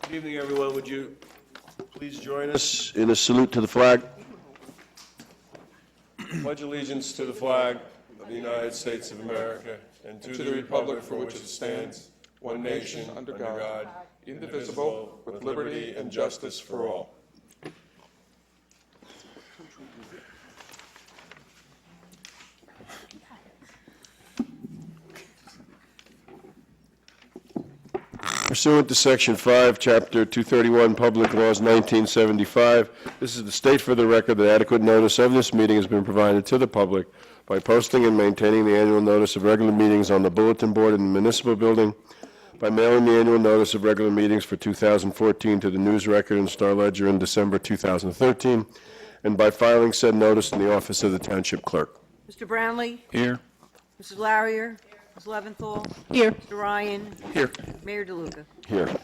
Good evening, everyone. Would you please join us in a salute to the flag? Pledge allegiance to the flag of the United States of America and to the republic for which it stands, one nation, under God, indivisible, with liberty and justice for all. Pursuant to Section 5, Chapter 231, Public Laws 1975, this is to state for the record that adequate notice of this meeting has been provided to the public by posting and maintaining the annual notice of regular meetings on the bulletin board in the municipal building, by mailing the annual notice of regular meetings for 2014 to the News Record and Star Ledger in December 2013, and by filing said notice in the office of the Township Clerk. Mr. Brownlee? Here. Mrs. Larrier? Ms. Leventhal? Here. Mr. Ryan? Here. Mayor DeLuca. Here.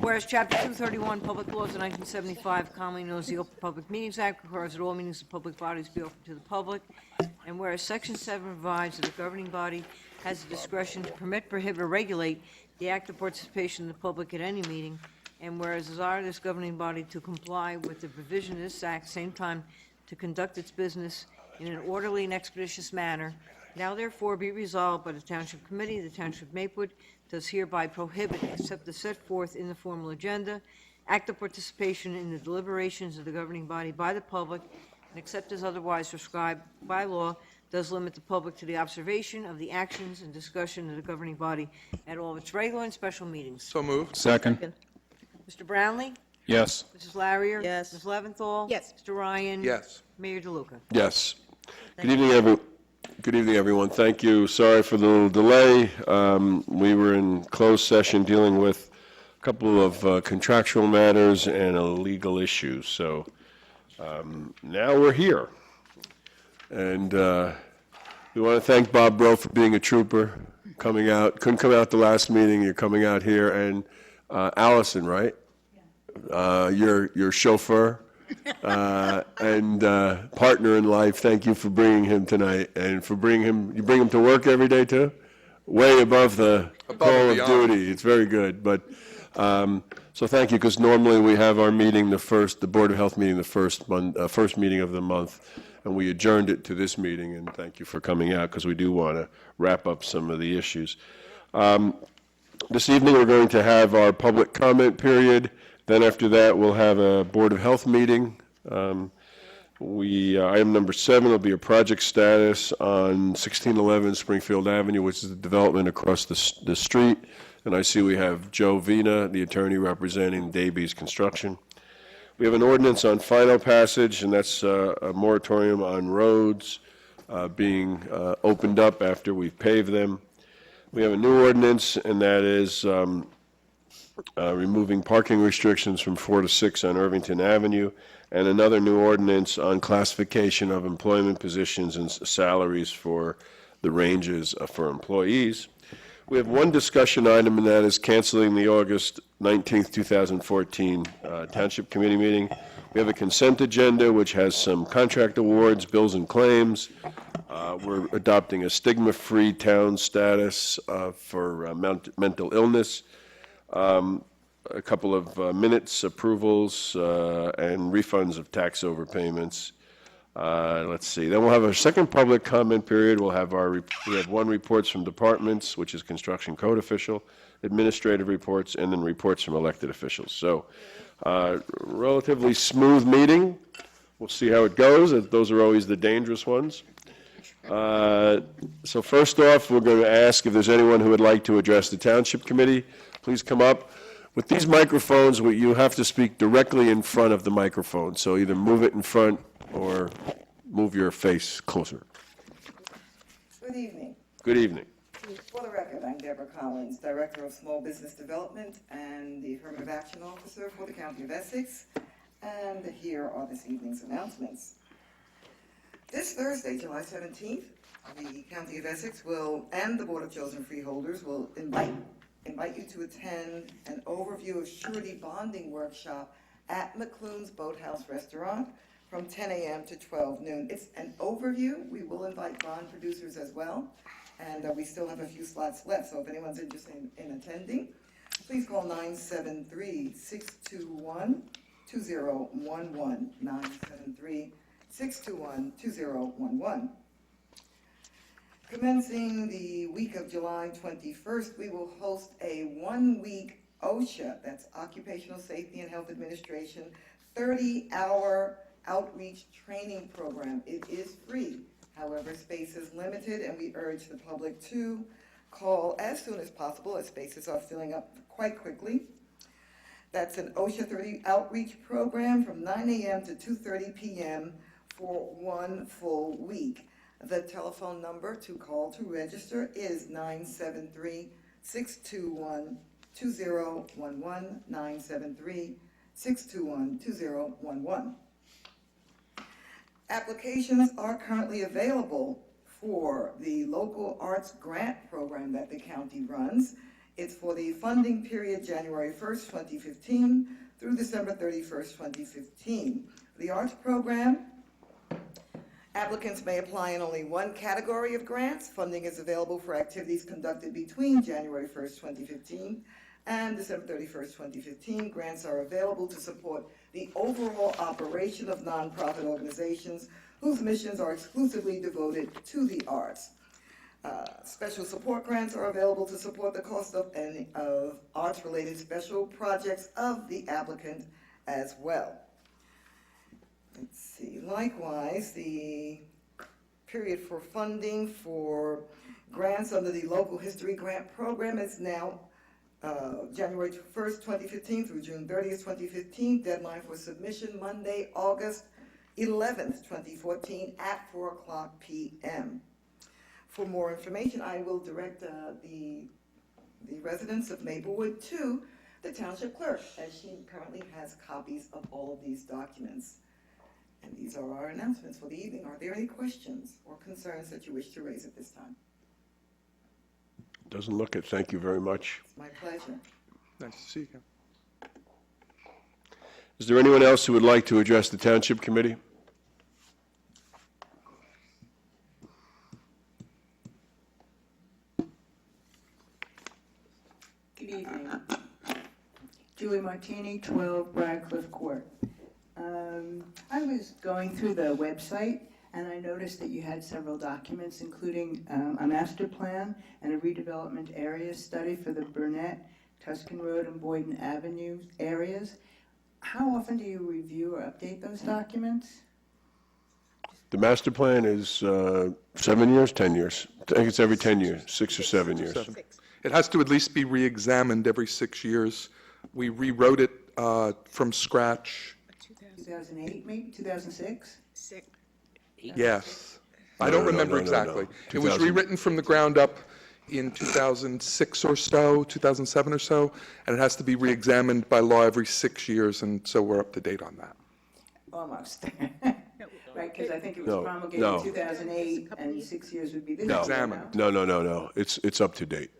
Whereas Chapter 231, Public Laws of 1975, commonly known as the Open Public Meetings Act, requires that all meetings of public bodies be open to the public, and whereas Section 7 provides that the governing body has the discretion to permit, prohibit, or regulate the active participation of the public at any meeting, and whereas desire this governing body to comply with the provision of this act, same time to conduct its business in an orderly and expeditious manner, now therefore be resolved by the Township Committee, the Township of Maplewood, does hereby prohibit, except as set forth in the formal agenda, active participation in the deliberations of the governing body by the public, and except as otherwise prescribed by law, does limit the public to the observation of the actions and discussion of the governing body at all of its regular and special meetings. So moved. Second. Mr. Brownlee? Yes. Mrs. Larrier? Yes. Ms. Leventhal? Yes. Mr. Ryan? Yes. Mayor DeLuca. Yes. Good evening, everyone. Thank you. Sorry for the little delay. We were in closed session dealing with a couple of contractual matters and a legal issue. So now we're here. And we want to thank Bob Bro for being a trooper, coming out. Couldn't come out the last meeting. You're coming out here. And Allison, right? Your chauffeur. And partner in life, thank you for bringing him tonight, and for bringing him. You bring him to work every day too, way above the call of duty. It's very good. But so thank you, because normally we have our meeting the Board of Health meeting, the first meeting of the month, and we adjourned it to this meeting. And thank you for coming out, because we do want to wrap up some of the issues. This evening we're going to have our public comment period. Then after that, we'll have a Board of Health meeting. Item number 7 will be a project status on 1611 Springfield Avenue, which is the development across the street. And I see we have Joe Vina, the attorney representing Davies Construction. We have an ordinance on final passage, and that's a moratorium on roads being opened up after we've paved them. We have a new ordinance, and that is removing parking restrictions from 4 to 6 on Irvington Avenue, and another new ordinance on classification of employment positions and salaries for the ranges for employees. We have one discussion item, and that is canceling the August 19th, 2014 Township Committee meeting. We have a consent agenda, which has some contract awards, bills and claims. We're adopting a stigma-free town status for mental illness. A couple of minutes approvals and refunds of tax overpayments. Let's see. Then we'll have our second public comment period. We have one reports from departments, which is construction code official, administrative reports, and then reports from elected officials. So relatively smooth meeting. We'll see how it goes. Those are always the dangerous ones. So first off, we're going to ask if there's anyone who would like to address the Township Committee. Please come up. With these microphones, you have to speak directly in front of the microphone, so either move it in front or move your face closer. Good evening. Good evening. For the record, I'm Deborah Collins, Director of Small Business Development and the Affirmative Action Officer for the County of Essex, and here are this evening's announcements. This Thursday, July 17th, the County of Essex and the Board of Chosen Freeholders will invite you to attend an overview of surety bonding workshop at McClune's Boathouse Restaurant from 10 a.m. to 12 noon. It's an overview. We will invite bond producers as well, and we still have a few slots left, so if anyone's interested in attending, please call 973-621-2011, 973-621-2011. Commencing the week of July 21st, we will host a one-week OSHA, that's Occupational Safety and Health Administration, 30-hour outreach training program. It is free. However, space is limited, and we urge the public to call as soon as possible, as spaces are filling up quite quickly. That's an OSHA 30 outreach program from 9 a.m. to 2:30 p.m. for one full week. The telephone number to call to register is 973-621-2011, 973-621-2011. Applications are currently available for the local arts grant program that the county runs. It's for the funding period January 1st, 2015 through December 31st, 2015. The arts program, applicants may apply in only one category of grants. Funding is available for activities conducted between January 1st, 2015 and December 31st, 2015. Grants are available to support the overall operation of nonprofit organizations whose missions are exclusively devoted to the arts. Special support grants are available to support the cost of any of arts-related special projects of the applicant as well. Let's see, likewise, the period for funding for grants under the Local History Grant Program is now January 1st, 2015 through June 30th, 2015. Deadline for submission Monday, August 11th, 2014 at 4:00 p.m. For more information, I will direct the residents of Maplewood to the Township Clerk, as she currently has copies of all of these documents. And these are our announcements for the evening. Are there any questions or concerns that you wish to raise at this time? Doesn't look it. Thank you very much. It's my pleasure. Nice to see you again. Is there anyone else who would like to address the Township Committee? Good evening. Julie Martini, 12 Briarcliff Court. I was going through the website and I noticed that you had several documents, including a master plan and a redevelopment area study for the Burnett, Tuscan Road, and Boyden Avenue areas. How often do you review or update those documents? The master plan is 7 years, 10 years. I think it's every 10 years, 6 or 7 years. It has to at least be re-examined every 6 years. We rewrote it from scratch. 2008, maybe 2006? Yes. I don't remember exactly. It was 2000. rewritten from the ground up in 2006 or so, 2007 or so, and it has to be re-examined by law every 6 years, and so we're up to date on that. Almost. Right, because I think it was No, promulgated no. in 2008, and 6 years would be this No. year. Examined. No. It's up to date.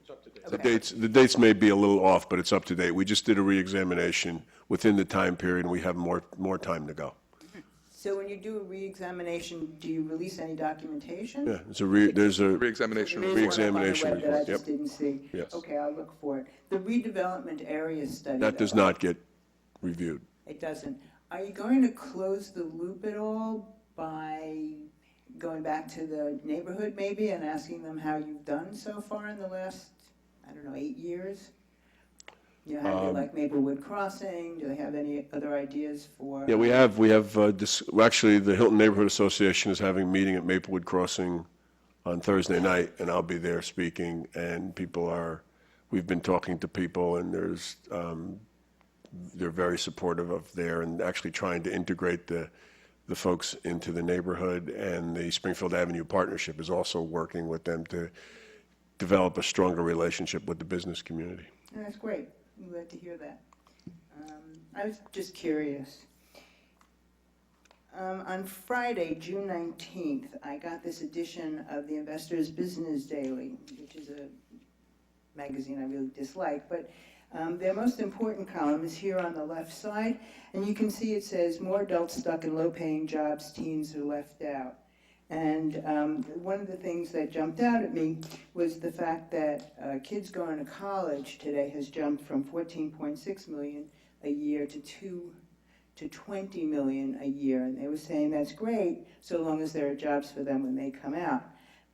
The Okay. dates may be a little off, but it's up to date. We just did a re-examination within the time period, and we have more time to go. So when you do a re-examination, do you release any documentation? Yeah, there's a, Re-examination. There is one up on the Re-examination web that I report, just yep. didn't see. Yes. Okay, I'll look for it. The redevelopment area study. that does though, not get reviewed. It doesn't. Are you going to close the loop at all by going back to the neighborhood maybe and asking them how you've done so far in the last, 8 years? You know, how they like Maplewood Crossing? Do they have any other ideas for? Yeah, we have, actually, the Hilton Neighborhood Association is having a meeting at Maplewood Crossing on Thursday night, and I'll be there speaking, and we've been talking to people, and they're very supportive of there, and actually trying to integrate the folks into the neighborhood, and the Springfield Avenue Partnership is also working with them to develop a stronger relationship with the business community. Oh, that's great. I'm glad to hear that. I was just curious. On Friday, June 19th, I got this edition of the Investor's Business Daily, which is a magazine I really dislike, but their most important column is here on the left side, and you can see it says, "More adults stuck in low-paying jobs, teens are left out." And one of the things that jumped out at me was the fact that kids going to college today has jumped from 14.6 million a year to 20 million a year. And they were saying that's great so long as there are jobs for them when they come out.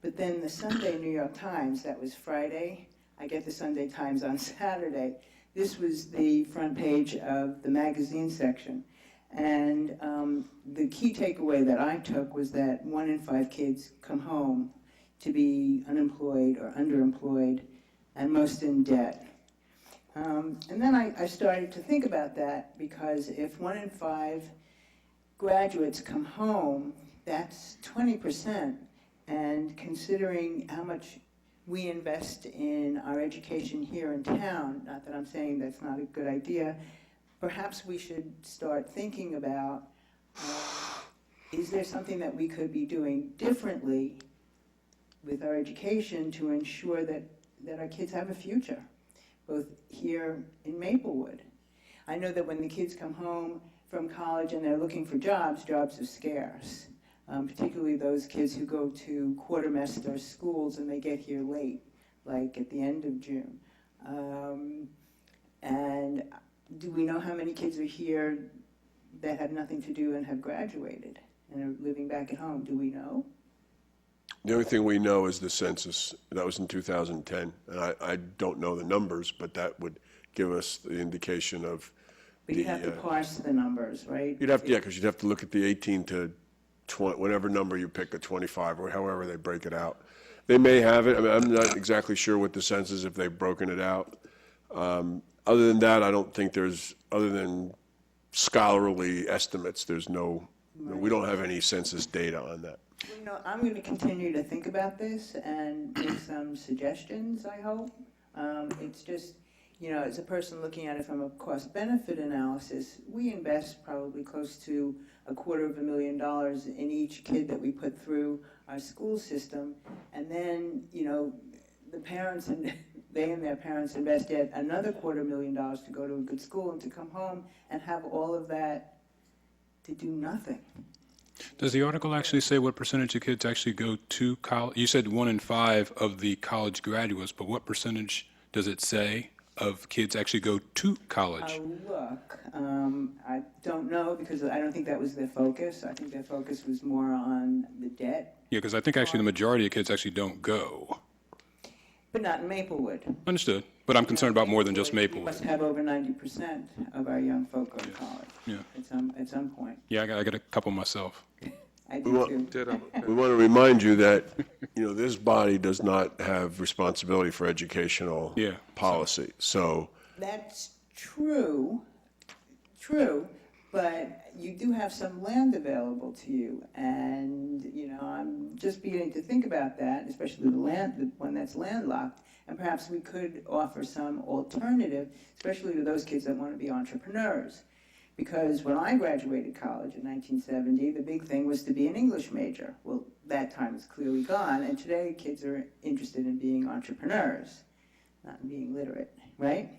But then the Sunday New York Times, that was Friday, I get the Sunday Times on Saturday. This was the front page of the magazine section. And the key takeaway that I took was that 1 in 5 kids come home to be unemployed or underemployed, and most in debt. And then I started to think about that, because if 1 in 5 graduates come home, that's 20%. And considering how much we invest in our education here in town, not that I'm saying that's not a good idea, perhaps we should start thinking about, is there something that we could be doing differently with our education to ensure that our kids have a future, both here in Maplewood? I know that when the kids come home from college and they're looking for jobs, jobs are scarce, particularly those kids who go to quartermaster schools and they get here late, like at the end of June. And do we know how many kids are here that have nothing to do and have graduated and are living back at home? Do we know? The only thing we know is the census. That was in 2010. And I don't know the numbers, but that would give us the indication of But you have to parse the numbers, right? You'd have to, yeah, because you'd have to look at the 18 to 20, whatever number you pick, a 25, or however they break it out. They may have it. I mean, I'm not exactly sure what the sense is if they've broken it out. Other than that, I don't think there's, other than scholarly estimates, there's no, we don't have any census data on that. Well, you know, I'm going to continue to think about this and make some suggestions, I hope. It's just, you know, as a person looking at it from a cost-benefit analysis, we invest probably close to $250,000 in each kid that we put through our school system. And then, you know, the parents and they and their parents invest yet another $250,000 to go to a good school and to come home and have all of that to do nothing. Does the article actually say what percentage of kids actually go to college? You said 1 in 5 of the college graduates, but what percentage does it say of kids actually go to college? Look, I don't know, because I don't think that was their focus. I think their focus was more on the debt. Yeah, because I think actually the majority of kids actually don't go. But not in Maplewood. Understood. But I'm concerned about more than just We Maplewood. must have over 90% of our young folk go to college Yeah. at some point. Yeah, I got a couple myself. I do too. Ditto. We want to remind you that, you know, this body does not have responsibility for educational Yeah, policy. So, That's true, but you do have some land available to you. And, you know, I'm just beginning to think about that, especially the one that's landlocked. And perhaps we could offer some alternative, especially to those kids that want to be entrepreneurs. Because when I graduated college in 1970, the big thing was to be an English major. Well, that time is clearly gone, and today kids are interested in being entrepreneurs, not in being literate, right?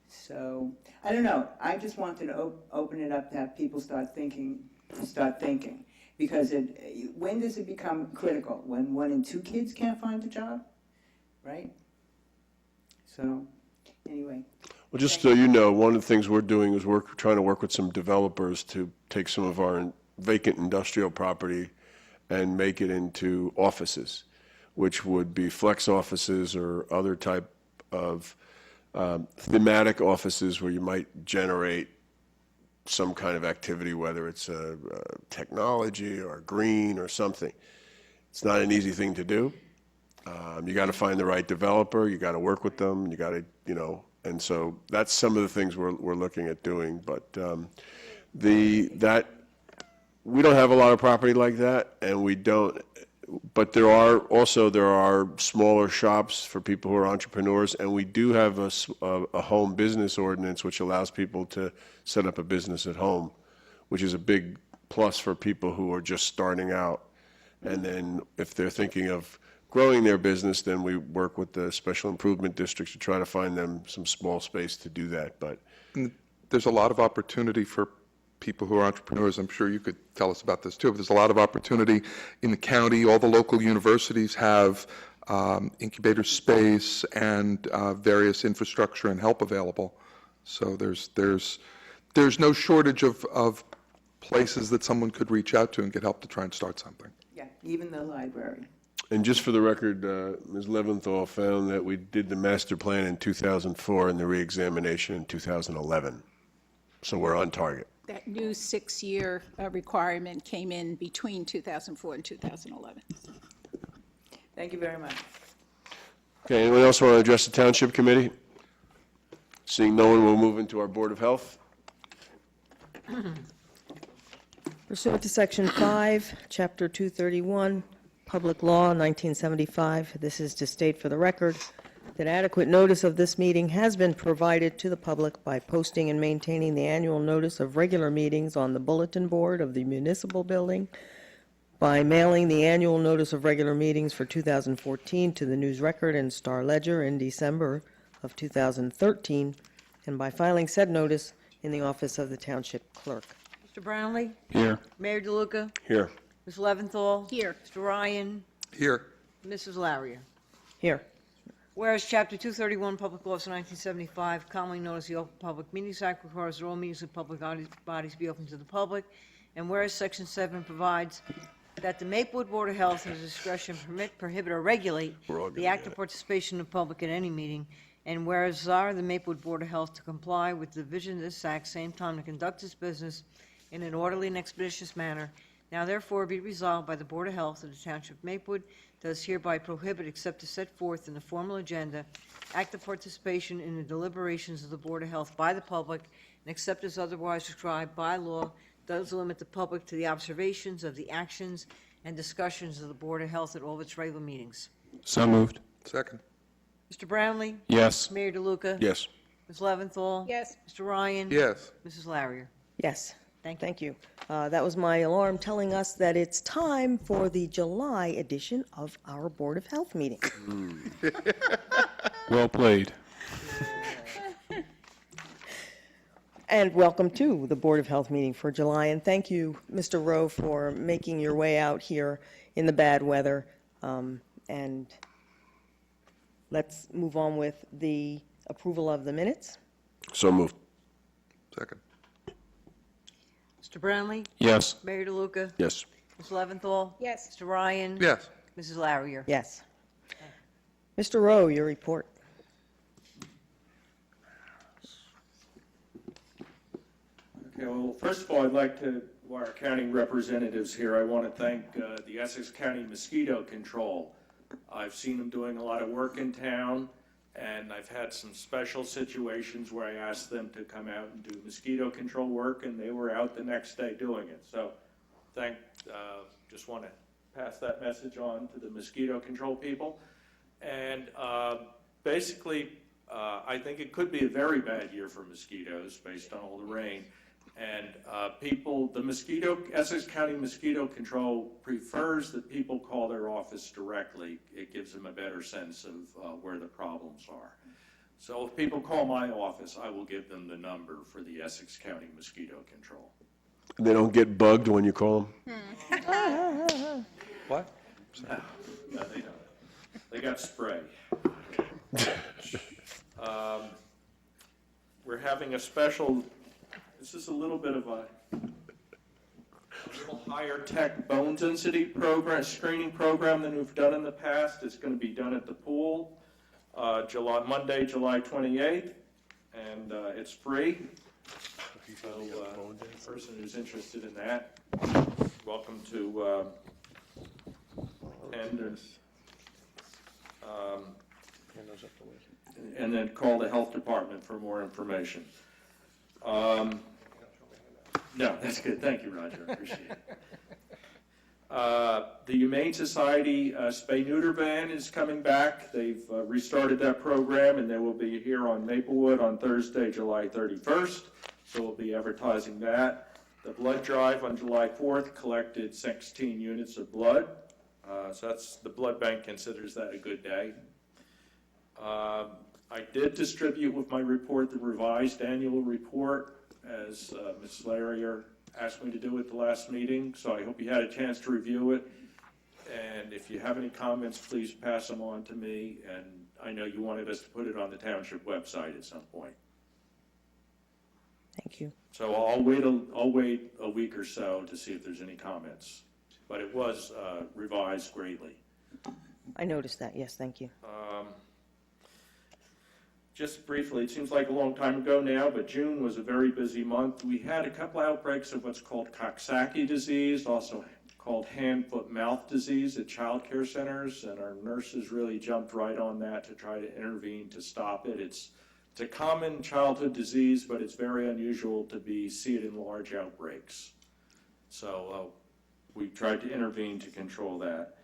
So, I don't know. I just wanted to open it up to have people start thinking. Because when does it become critical? When 1 in 2 kids can't find a job, right? So, anyway. well, just so you know, one of the things we're doing is we're trying to work with some developers to take some of our vacant industrial property and make it into offices, which would be flex offices or other type of thematic offices where you might generate some kind of activity, whether it's technology or green or something. It's not an easy thing to do. You got to find the right developer. You got to work with them. You got to, you know, and so that's some of the things we're looking at doing. But we don't have a lot of property like that, and we don't. But there are smaller shops for people who are entrepreneurs, and we do have a home business ordinance which allows people to set up a business at home, which is a big plus for people who are just starting out. And then if they're thinking of growing their business, then we work with the special improvement districts to try to find them some small space to do that. But There's a lot of opportunity for people who are entrepreneurs, I'm sure you could tell us about this too, but there's a lot of opportunity in the county. All the local universities have incubator space and various infrastructure and help available. So there's no shortage of places that someone could reach out to and get help to try and start something. Yeah, even the library. And just for the record, Ms. Leventhal found that we did the master plan in 2004 and the reexamination in 2011. So we're on target. That new 6-year requirement came in between 2004 and 2011. Thank you very much. Okay, anyone else want to address the Township Committee? Seeing no one, we'll move into our Board of Health. Pursuant to Section 5, Chapter 231, Public Law, 1975, this is to state for the record that adequate notice of this meeting has been provided to the public by posting and maintaining the annual notice of regular meetings on the bulletin board of the municipal building, by mailing the annual notice of regular meetings for 2014 to the News Record and Star Ledger in December of 2013, and by filing said notice in the office of the Township Clerk. Mr. Brownlee? Here. Mayor DeLuca? Here. Ms. Leventhal? Here. Mr. Ryan? Here. Mrs. Larrier? Here. Whereas Chapter 231, Public Laws of 1975, commonly known as the Open Public Meetings Act, requires that all meetings of public bodies be open to the public, and whereas Section 7 provides that the Maplewood Board of Health has discretion to permit, prohibit, or regulate the active participation of the public at any meeting, and whereas desire the Maplewood Board of Health to comply with the vision of this act, same time to conduct its business in an orderly and expeditious manner, now therefore be resolved by the Board of Health of the Township of Maplewood, does hereby prohibit, except as set forth in the formal agenda, active participation in the deliberations of the Board of Health by the public, and except as otherwise prescribed by law, does limit the public to the observations of the actions and discussions of the Board of Health at all of its regular meetings. So moved. Second. Mr. Brownlee? Yes. Mayor DeLuca? Yes. Ms. Leventhal? Yes. Mr. Ryan? Yes. Mrs. Larrier? Yes. Thank you. Thank you. That was my alarm telling us that it's time for the July edition of our Board of Health meeting. Well played. And welcome to the Board of Health meeting for July. And thank you, Mr. Rowe, for making your way out here in the bad weather. And let's move on with the approval of the minutes. So moved. Second. Mr. Brownlee? Yes. Mayor DeLuca? Yes. Ms. Leventhal? Yes. Mr. Ryan? Yes. Mrs. Larrier? Yes. Mr. Rowe, your report. Okay, well, first of all, I'd like to, while our county representatives here, I want to thank the Essex County Mosquito Control. I've seen them doing a lot of work in town, and I've had some special situations where I asked them to come out and do mosquito control work, and they were out the next day doing it. So, just want to pass that message on to the mosquito control people. And basically, I think it could be a very bad year for mosquitoes based on all the rain. And Essex County Mosquito Control prefers that people call their office directly. It gives them a better sense of where the problems are. So if people call my office, I will give them the number for the Essex County Mosquito Control. They don't get bugged when you call them? What? No, they don't. They got spray. We're having a special, this is a little bit of a little higher tech bone density program, screening program than we've done in the past. It's going to be done at the pool, Monday, July 28th, and it's free. So the person who's interested in that, welcome to attend and then call the health department for more information. No, that's good. Thank you, Roger. I appreciate it. The Humane Society spay-neuter ban is coming back. They've restarted that program, and they will be here on Maplewood on Thursday, July 31st. So we'll be advertising that. The blood drive on July 4th collected 16 units of blood. So the blood bank considers that a good day. I did distribute with my report the revised annual report as Ms. Larrier asked me to do at the last meeting, so I hope you had a chance to review it. And if you have any comments, please pass them on to me. And I know you wanted us to put it on the township website at some point. Thank you. So I'll wait a week or so to see if there's any comments. But it was revised greatly. I noticed that, yes, thank you. Just briefly, it seems like a long time ago now, but June was a very busy month. We had a couple outbreaks of what's called Coxsackie disease, also called hand, foot, mouth disease at child care centers, and our nurses really jumped right on that to try to intervene to stop it. It's a common childhood disease, but it's very unusual to see it in large outbreaks. So we tried to intervene to control that.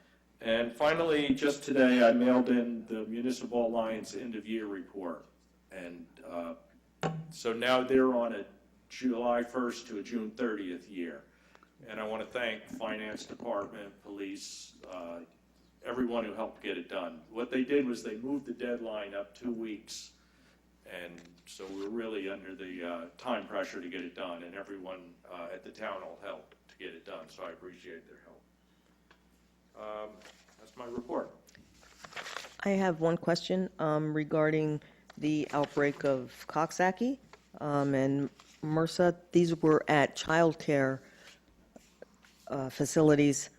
And finally, just today, I mailed in the Municipal Alliance end-of-year report. And so now they're on a July 1st to a June 30th year. And I want to thank Finance Department, police, everyone who helped get it done. What they did was they moved the deadline up 2 weeks. And so we're really under the time pressure to get it done. And everyone at the town hall helped to get it done. So I appreciate their help. That's my report. I have one question regarding the outbreak of Coxsackie and MRSA. These were at childcare facilities.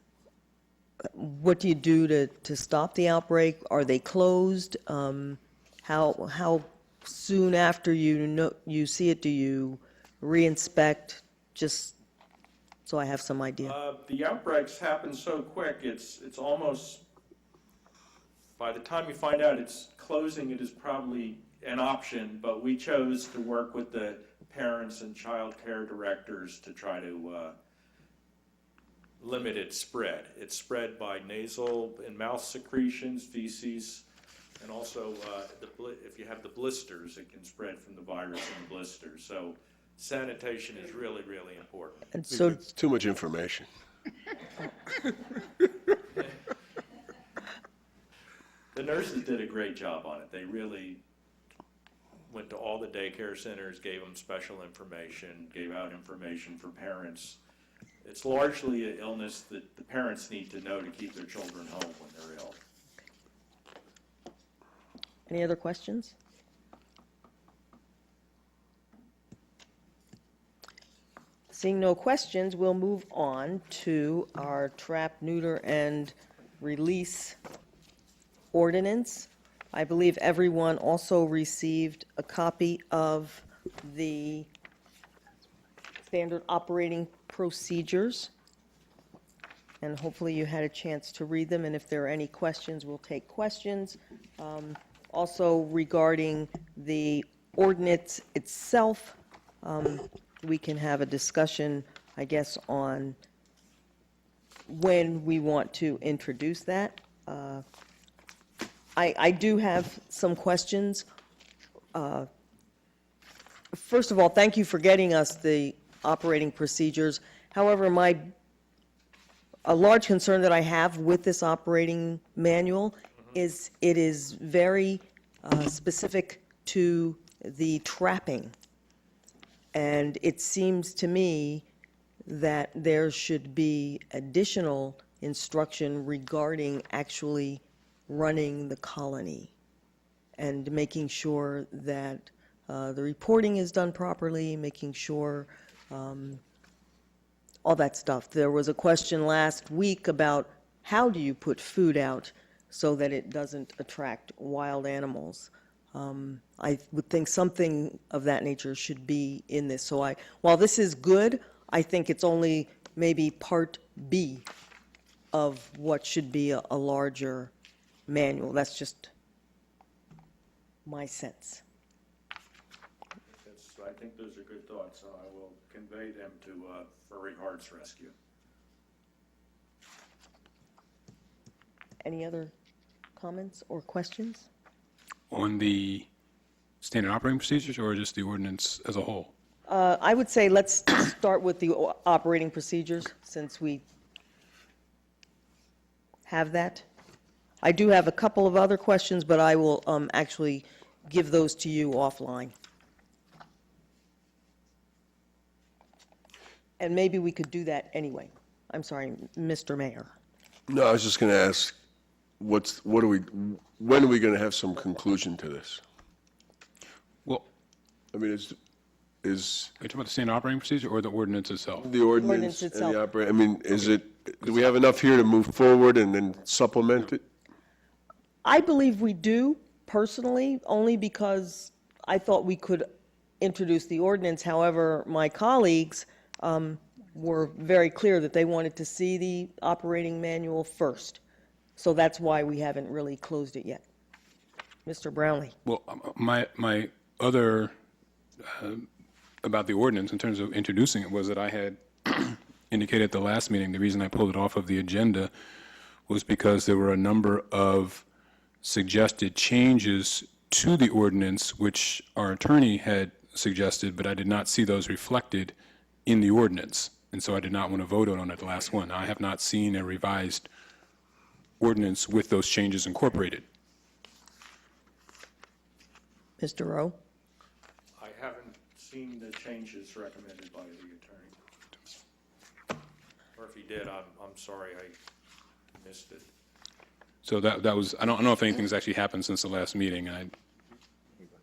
What do you do to stop the outbreak? Are they closed? How soon after you see it do you reinspect? Just so I have some idea. The outbreaks happen so quick, it's almost, by the time you find out it's closing, it is probably an option, but we chose to work with the parents and child care directors to try to limit its spread. It's spread by nasal and mouth secretions, feces, and also if you have the blisters, it can spread from the virus in the blisters. So sanitation is really, really important. And so, It's too much information. The nurses did a great job on it. They really went to all the daycare centers, gave them special information, gave out information for parents. It's largely an illness that the parents need to know to keep their children home when they're ill. any other questions? Seeing no questions, we'll move on to our trap, neuter, and release ordinance. I believe everyone also received a copy of the standard operating procedures, and hopefully you had a chance to read them, and if there are any questions, we'll take questions. Also regarding the ordinance itself, we can have a discussion, I guess, on when we want to introduce that. I do have some questions. First of all, thank you for getting us the operating procedures. However, a large concern that I have with this operating manual is it is very specific to the trapping. And it seems to me that there should be additional instruction regarding actually running the colony and making sure that the reporting is done properly, making sure all that stuff. There was a question last week about how do you put food out so that it doesn't attract wild animals. I would think something of that nature should be in this. So while this is good, I think it's only maybe part B of what should be a larger manual. That's just my sense. I think those are good thoughts, so I will convey them to Furry Hearts Rescue. Any other comments or questions? On the standard operating procedures or just the ordinance as a whole? I would say let's start with the operating procedures, since we have that. I do have a couple of other questions, but I will actually give those to you offline. And maybe we could do that anyway. I'm sorry, Mr. Mayor. No, I was just going to ask, when are we going to have some conclusion to this? Well, I mean, is are you talking about the standard operating procedure or the ordinance itself? the ordinance Ordinance and itself. the I mean, do we have enough here to move forward and then supplement it? I believe we do, personally, only because I thought we could introduce the ordinance. However, my colleagues were very clear that they wanted to see the operating manual first. So that's why we haven't really closed it yet. Mr. Brownlee? Well, my other, about the ordinance in terms of introducing it was that I had indicated at the last meeting, the reason I pulled it off of the agenda was because there were a number of suggested changes to the ordinance, which our attorney had suggested, but I did not see those reflected in the ordinance. And so I did not want to vote on it, the last one. I have not seen a revised ordinance with those changes incorporated. Mr. Rowe? I haven't seen the changes recommended by the attorney. Or if he did, I'm sorry, I missed it. So that was, I don't know if anything's actually happened since the last meeting.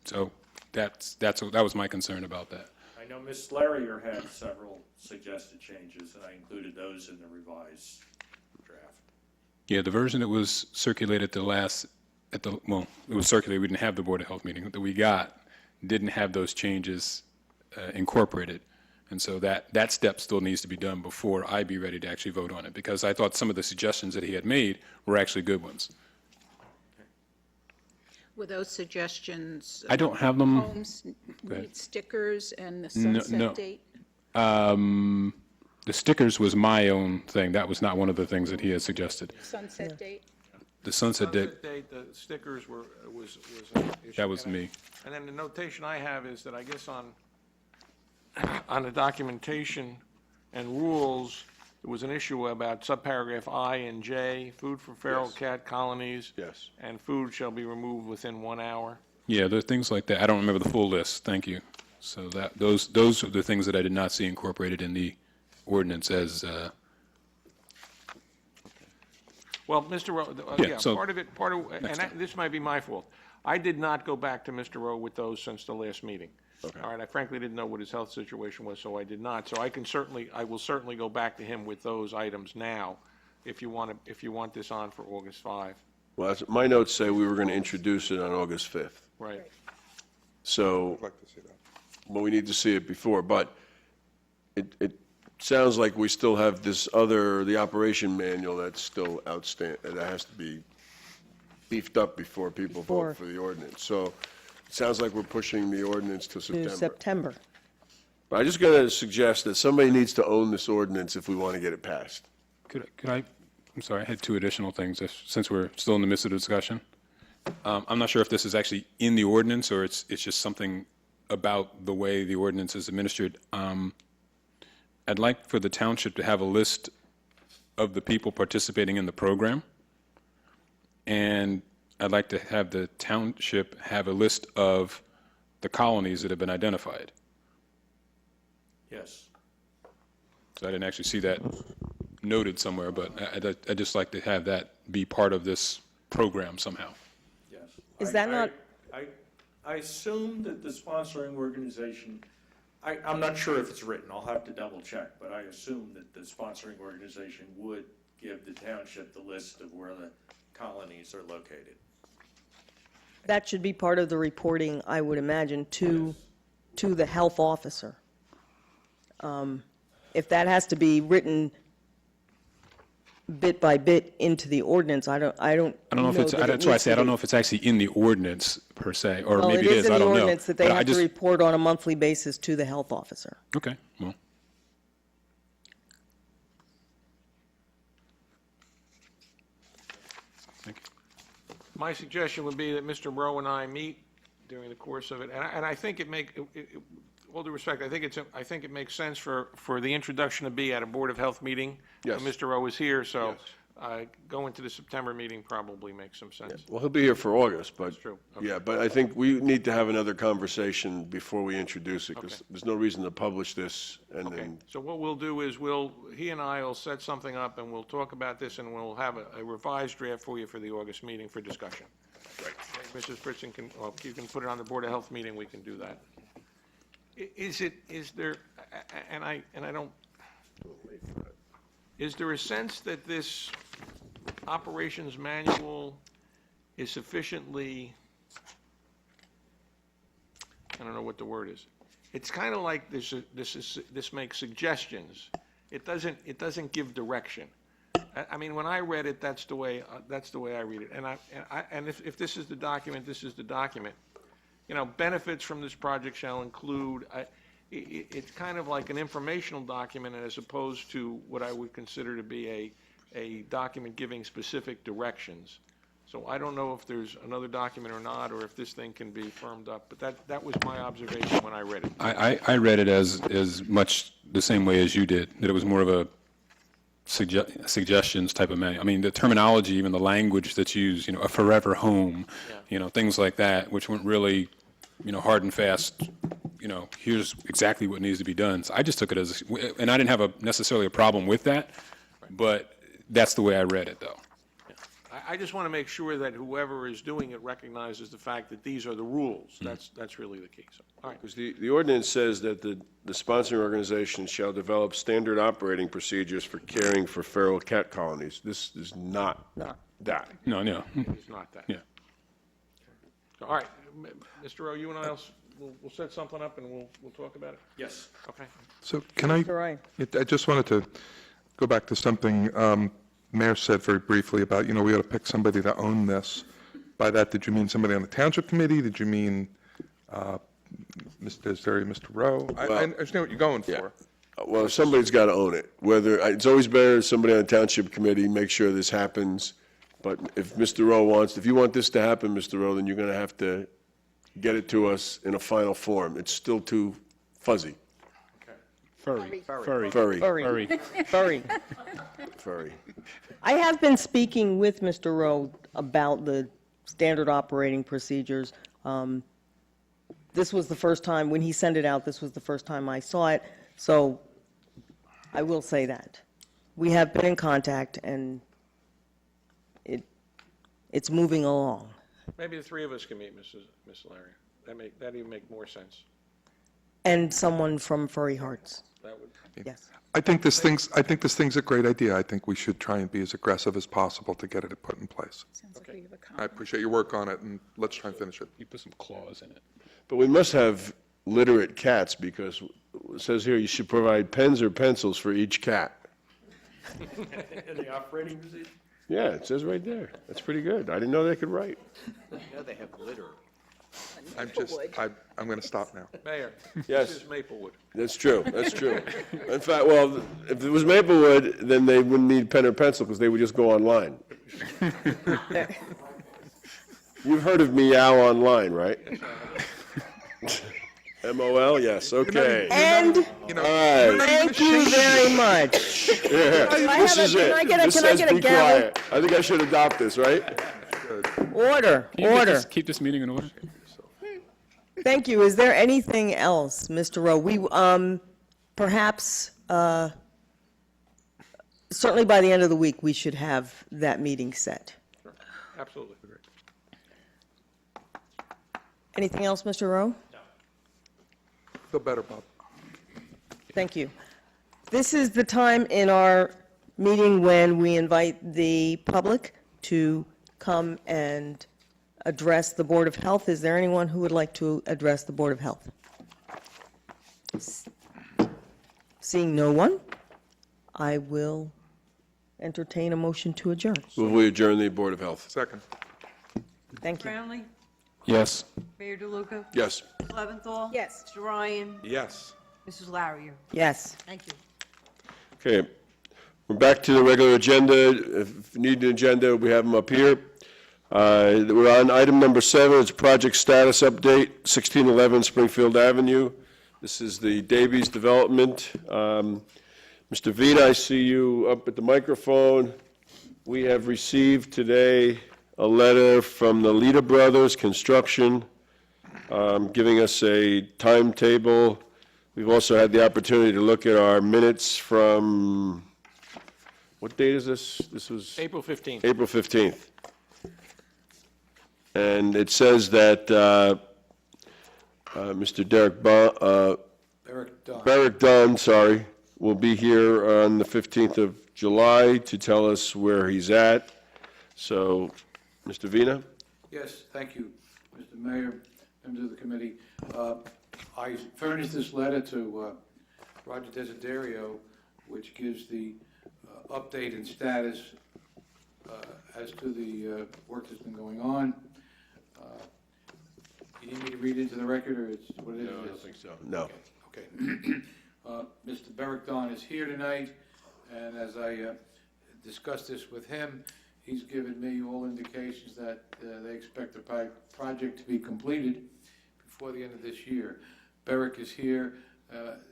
So that was my concern about that. I know Ms. Larrier had several suggested changes, and I included those in the revised draft. Yeah, the version that was circulated it was circulated, we didn't have the Board of Health meeting, that we got didn't have those changes incorporated. And so that step still needs to be done before I be ready to actually vote on it, because I thought some of the suggestions that he had made were actually good ones. Were those suggestions? I don't have them. Homes ahead. need stickers and the No. sunset date? The stickers was my own thing. That was not one of the things that he had suggested. Sunset date? The sunset date, The stickers was an issue. that was me. And then the notation I have is that I guess on the documentation and rules, there was an issue about subparagraph I and J, food for feral Yes. cat colonies. Yes. And food shall be removed within 1 hour. Yeah, there are things like that. I don't remember the full list. Thank you. So those are the things that I did not see incorporated in the ordinance as, Well, Mr. Rowe, Yeah, so- this might be my fault. I did not go back to Mr. Rowe with those since the last meeting. All right, I frankly didn't know what his health situation was, so I did not. So I will certainly go back to him with those items now, if you want this on for August 5. Well, my notes say we were going to introduce it on August 5th. Right. So, I'd like to see that. well, we need to see it before, but it sounds like we still have the operation manual that's still outstanding, that has to be beefed up before people Before. vote for the ordinance. So it sounds like we're pushing the ordinance to To September. September. But I just got to suggest that somebody needs to own this ordinance if we want to get it passed. could I, I'm sorry, I had two additional things, since we're still in the midst of the discussion. I'm not sure if this is actually in the ordinance or it's just something about the way the ordinance is administered. I'd like for the township to have a list of the people participating in the program. And I'd like to have the township have a list of the colonies that have been identified. Yes. So I didn't actually see that noted somewhere, but I'd just like to have that be part of this program somehow. Yes. Is that not- I assume that the sponsoring organization, I'm not sure if it's written, I'll have to double check, but I assume that the sponsoring organization would give the township the list of where the colonies are located. That should be part of the reporting, I would imagine, to the health officer. If that has to be written bit by bit into the ordinance, I don't I don't know if it's, that it that's why I needs say I to don't be. know if it's actually in the ordinance per se, or Well, maybe it it is is, in I the don't know. ordinance that they But I have to just- report on a monthly basis to the health officer. Okay, well. Thank you. My suggestion would be that Mr. Rowe and I meet during the course of it, and I think all due respect, I think it makes sense for the introduction to be at a Board of Health meeting. Yes. Mr. Rowe is here, so Yes. going to the September meeting probably makes some sense. Well, he'll be here for August, but. That's true. Okay. Yeah, but I think we need to have another conversation before we introduce it, because Okay. there's no reason to publish this and Okay, then, so what we'll do is he and I will set something up and we'll talk about this and we'll have a revised draft for you for the August meeting for discussion. Right. Mrs. Fritzen you can put it on the Board of Health meeting, we can do that. Is there, and I don't, is there a sense that this operations manual is sufficiently, I don't know what the word is. It's kind of like this makes suggestions. It doesn't give direction. I mean, when I read it, that's the way I read it. And if this is the document, this is the document. You know, benefits from this project shall include, it's kind of like an informational document as opposed to what I would consider to be a document giving specific directions. So I don't know if there's another document or not, or if this thing can be firmed up, but that was my observation when I read it. I read it as much the same way as you did, that it was more of a suggestions type of manual. I mean, the terminology, even the language that's used, a forever home, things like that, which weren't really, hard and fast, here's exactly what needs to be done. So I just took it as, and I didn't have necessarily a problem with that, but that's the way I read it, though. I just want to make sure that whoever is doing it recognizes the fact that these are the rules. That's really the key. So, all right. because the ordinance says that the sponsoring organization shall develop standard operating procedures for caring for feral cat colonies. This is not that. No. It's not that. Yeah. So, all right, Mr. Rowe, you and I we'll set something up and we'll talk about it. Yes. Okay. So can I? Mr. Ryan. I just wanted to go back to something Mayor said very briefly about, we ought to pick somebody to own this. By that, did you mean somebody on the Township Committee? Did you mean Mr. Rowe? I understand what you're going Yeah. for. Well, somebody's got to own it. It's always better somebody on the Township Committee make sure this happens. But if Mr. Rowe if you want this to happen, Mr. Rowe, then you're going to have to get it to us in a final form. It's still too fuzzy. Furry. I have been speaking with Mr. Rowe about the standard operating procedures. This was the first time, when he sent it out, this was the first time I saw it, so I will say that. We have been in contact, and it's moving along. Maybe the three of us can meet, Miss Larry. That'd even make more sense. And someone from Furry Hearts, That would. yes. I think this thing's a great idea. I think we should try and be as aggressive as possible to get it put in place. Sounds like we have a I comment. appreciate your work on it, and let's try and finish it. You put some claws in it. But we must have literate cats, because it says here you should provide pens or pencils for each cat. In the operating procedure? Yeah, it says right there. That's pretty good. I didn't know they could write. I'm going to stop now. Mayor. Yes. This is Maplewood. That's true, that's true. In fact, well, if it was Maplewood, then they wouldn't need pen or pencil, because they would just go online. You've heard of Meow Online, right? MOL, yes, okay. And All right. thank you very much. Yeah, this is it. This can I says get a be gavel? quiet. I think I should adopt this, right? Order. Keep this meeting in order. Thank you. Is there anything else, Mr. Rowe? We, perhaps, certainly by the end of the week, we should have that meeting set. Absolutely. Anything else, Mr. Rowe? Feel better, Bob. Thank you. This is the time in our meeting when we invite the public to come and address the Board of Health. Is there anyone who would like to address the Board of Health? Seeing no one, I will entertain a motion to adjourn. Will we adjourn the Board of Health? Second. Thank you. Brownlee? Yes. Mayor DeLuca? Yes. Leventhal? Yes. Mr. Ryan? Yes. Mrs. Larrier? Yes. Thank you. Okay, we're back to the regular agenda. If you need an agenda, we have them up here. We're on item number 7, it's project status update, 1611 Springfield Avenue. This is the Davies development. Mr. Vita, I see you up at the microphone. We have received today a letter from the Lita Brothers Construction giving us a timetable. We've also had the opportunity to look at our minutes from, what date is this? This was April 15th. April 15th. And it says that Mr. Barrick Dunn, sorry, will be here on the 15th of July to tell us where he's at. So, Mr. Vina? Yes, thank you, Mr. Mayor, members of the committee. I furnished this letter to Roger Desiderio, which gives the update and status as to the work that's been going on. You need me to read into the record, or it's what it is? No, I don't think so. No. Okay. Mr. Barrick Don is here tonight, and as I discussed this with him, he's given me all indications that they expect the project to be completed before the end of this year. Barrick is here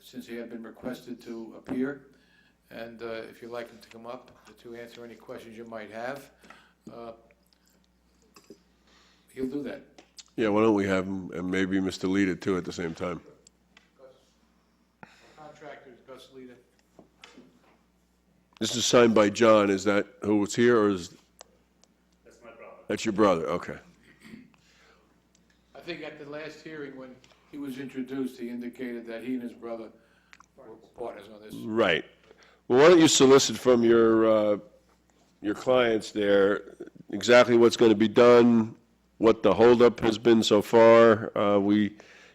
since he had been requested to appear, and if you'd like him to come up to answer any questions you might have, he'll do that. Yeah, why don't we have him, and maybe Mr. Lita too at the same time? Contractors, Gus Lita. This is signed by John. Is that who was here, or is? That's my brother. That's your brother, okay. I think at the last hearing, when he was introduced, he indicated that he and his brother were partners on this. Right. Well, why don't you solicit from your clients there exactly what's going to be done, what the holdup has been so far.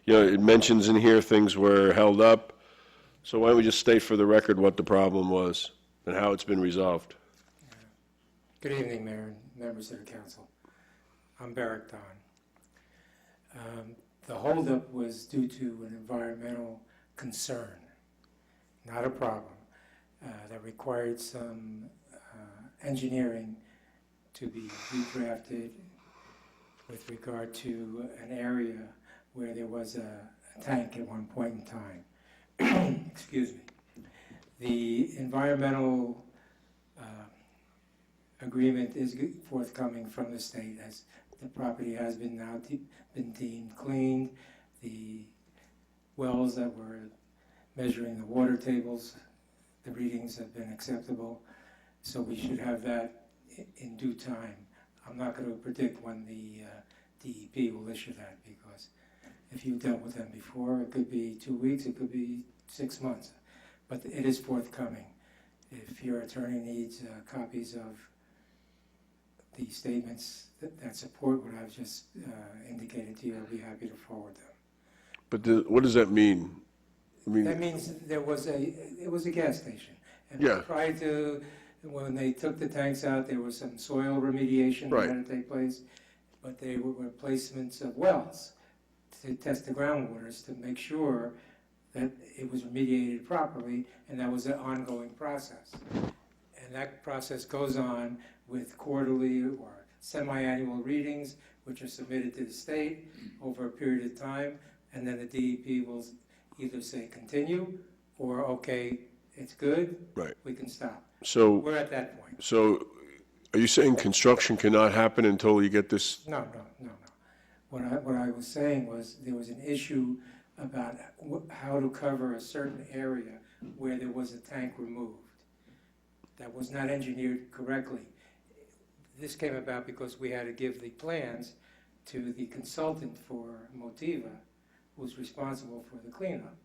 It mentions in here things were held up. So why don't we just state for the record what the problem was and how it's been resolved? Good evening, Mayor and members of the council. I'm Barrick Don. The holdup was due to an environmental concern, not a problem, that required some engineering to be redrafted with regard to an area where there was a tank at one point in time. Excuse me. The environmental agreement is forthcoming from the state as the property has been now been deemed cleaned. The wells that were measuring the water tables, the readings have been acceptable. So we should have that in due time. I'm not going to predict when the DEP will issue that, because if you've dealt with them before, it could be 2 weeks, it could be 6 months. But it is forthcoming. If your attorney needs copies of the statements that support what I've just indicated to you, I'll be happy to forward them. But what does that mean? That means it was a gas station. And Yeah. prior to, when they took the tanks out, there was some soil remediation Right. that had to take place, but they were replacements of wells to test the groundwaters to make sure that it was remediated properly, and that was an ongoing process. And that process goes on with quarterly or semi-annual readings, which are submitted to the state over a period of time, and then the DEP will either say continue, or okay, it's good, Right. we can stop. So, We're at that point. so are you saying construction cannot happen until you get this? No. What I was saying was there was an issue about how to cover a certain area where there was a tank removed that was not engineered correctly. This came about because we had to give the plans to the consultant for Motiva, who's responsible for the cleanup.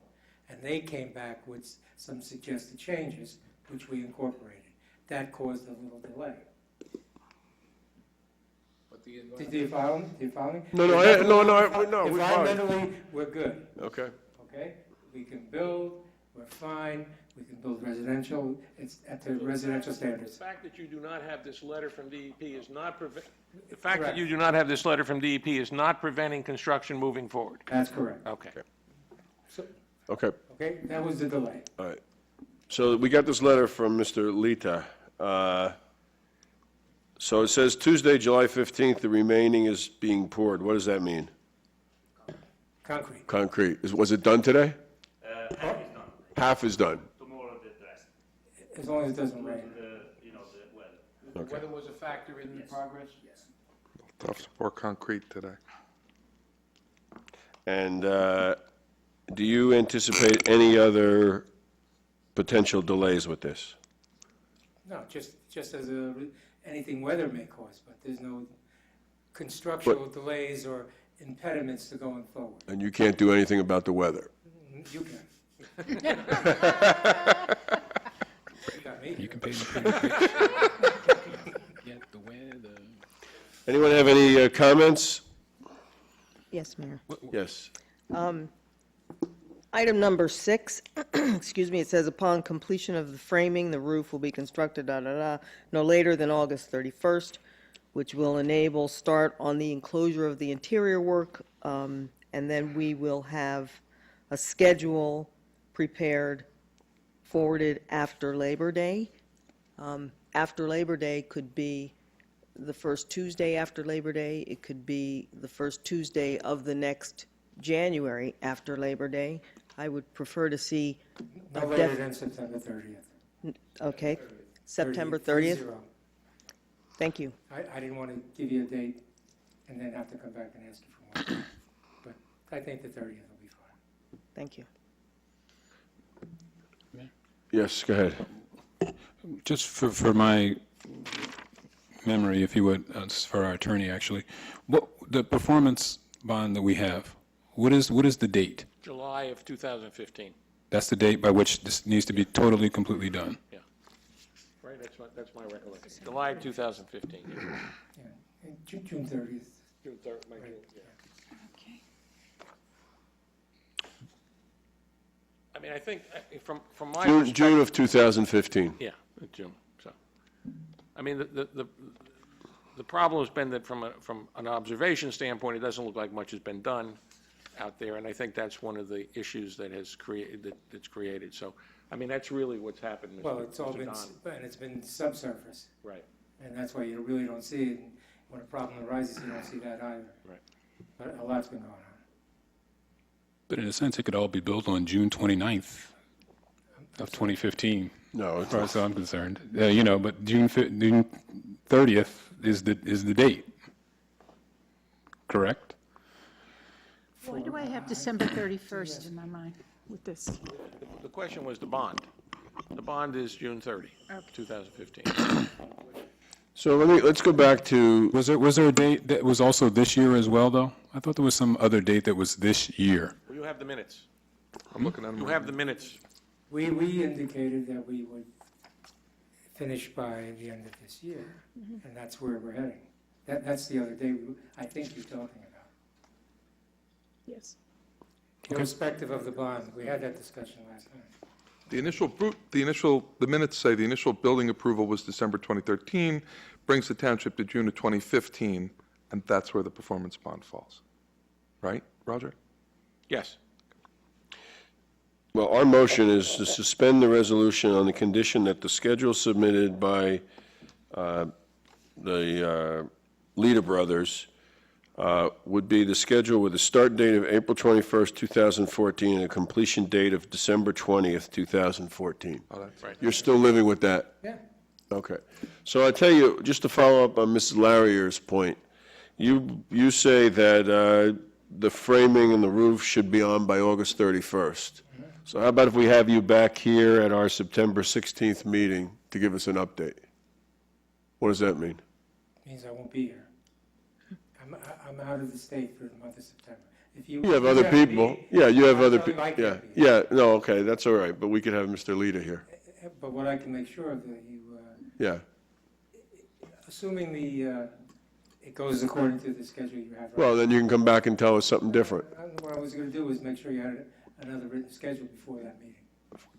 And they came back with some suggested changes, which we incorporated. That caused a little delay. Do you follow me? Do you follow me? No, we follow you. Environmentally, we're good, Okay. okay? We can build, we're fine, we can build residential, it's at the residential standards. The fact that you do not have this letter from DEP is not the fact that Correct. you do not have this letter from DEP is not preventing construction moving forward. That's correct. Okay. So, Okay, okay, that was the delay. all right. So we got this letter from Mr. Lita. So it says Tuesday, July 15th, the remaining is being poured. What does that mean? Concrete. Concrete. Was it done today? Half is done. Half is done. Tomorrow the rest. As long as it doesn't rain. The well. The weather was a factor in the progress? Yes. Tough, more concrete today. And do you anticipate any other potential delays with this? No, just as anything weather may cause, but there's no constructional delays or impediments to going forward. And you can't do anything about the weather? You can. You got me. You can pay Get the weather. Anyone have any comments? Yes, Mayor. Yes. Item number 6, excuse me, it says upon completion of the framing, the roof will be constructed, no later than August 31st, which will enable start on the enclosure of the interior work, and then we will have a schedule prepared, forwarded after Labor Day. After Labor Day could be the first Tuesday after Labor Day. It could be the first Tuesday of the next January after Labor Day. I would prefer to see. No later than September 30th. Okay, September 30th. 30. Thank you. I didn't want to give you a date and then have to come back and ask you for more. But I think the 30th will be fine. Thank you. Yes, go ahead. Just for my memory, if you would, for our attorney, actually, what, the performance bond that we have, what is the date? July of 2015. That's the date by which this needs to be totally, completely done. Yeah. Right, that's my recollection. July 2015. Yeah, and June 30th. June 3rd, my June, yeah. I mean, I think, from my perspective. June of 2015. Yeah, June, so. I mean, the problem has been that from an observation standpoint, it doesn't look like much has been done out there, and I think that's one of the issues that has that's created. So, I mean, that's really what's happened, Mr. Well, it's all been, Don. and it's been subsurface. Right, And that's why you really don't see it. And when a problem arises, you don't see that either. right. But a lot's been going on. But in a sense, it could all be built on June 29th of 2015, No, as far as I'm concerned. You know, but June 30th is the date, correct? Why do I have December 31st in my mind with this? The question was the bond. The bond is June 30, 2015. So let's go back to, Was there a date that was also this year as well, though? I thought there was some other date that was this year. Well, you have the minutes. I'm looking at them. You have the minutes. We indicated that we would finish by the end of this year, and that's where we're heading. That's the other day I think you're talking about. Yes. Irrespective of the bond, we had that discussion last time. The minutes say the initial building approval was December 2013, brings the township to June of 2015, and that's where the performance bond falls. Right, Roger? Yes. well, our motion is to suspend the resolution on the condition that the schedule submitted by the Leda Brothers would be the schedule with a start date of April 21st, 2014, and a completion date of December 20th, 2014. Oh, that's Right. You're still living with that? Yeah. Okay. So I tell you, just to follow up on Mrs. Larrier's point, you say that the framing and the roof should be on by August 31st. So how about if we have you back here at our September 16th meeting to give us an update? What does that mean? Means I won't be here. I'm out of the state for the month of September. If You have other to people. be- Yeah, you have I'll other tell you people. I Yeah, can't be. yeah, no, okay, that's all right, but we could have Mr. Leda here. But what I can make sure of that you, Yeah. assuming it goes according to the schedule you have right Well, then you can come back and tell us something different. What I was going to do was make sure you had another written schedule before that meeting,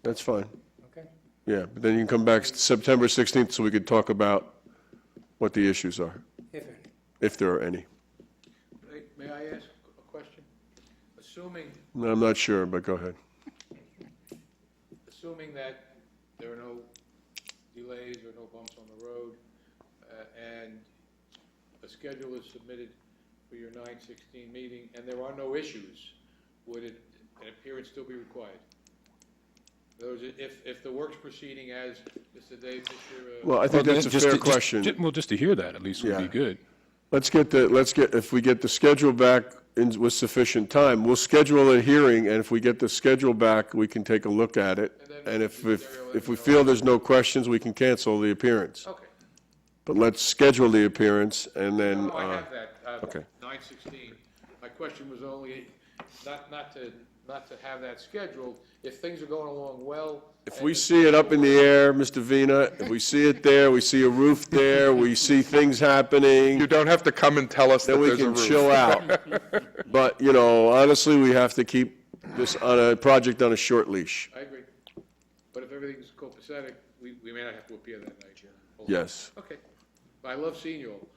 That's fine. okay? Yeah, but then you can come back September 16th so we could talk about what the issues are, If any. if there are any. May I ask a question? Assuming No, I'm not sure, but go ahead. that there are no delays or no bumps on the road, and a schedule is submitted for your 9/16 meeting, and there are no issues, would an appearance still be required? In other words, if the work's proceeding as Mr. Dave, Mr. Well, I think that's a fair question. Well, just to hear that at least would be Yeah. good. If we get the schedule back with sufficient time, we'll schedule a hearing, and if we get the schedule back, we can take a look at it. And if we feel there's no questions, we can cancel the appearance. Okay. But let's schedule the appearance, and then, No, I have that. okay. 9:16. My question was only not to have that scheduled. If things are going along well. If we see it up in the air, Mr. Vina, if we see it there, we see a roof there, we see things happening, You don't have to come and tell us that then we there's a can roof. chill out. But, honestly, we have to keep this project on a short leash. I agree. But if everything's copacetic, we may not have to appear that night. Yes. Okay. I love seeing you all,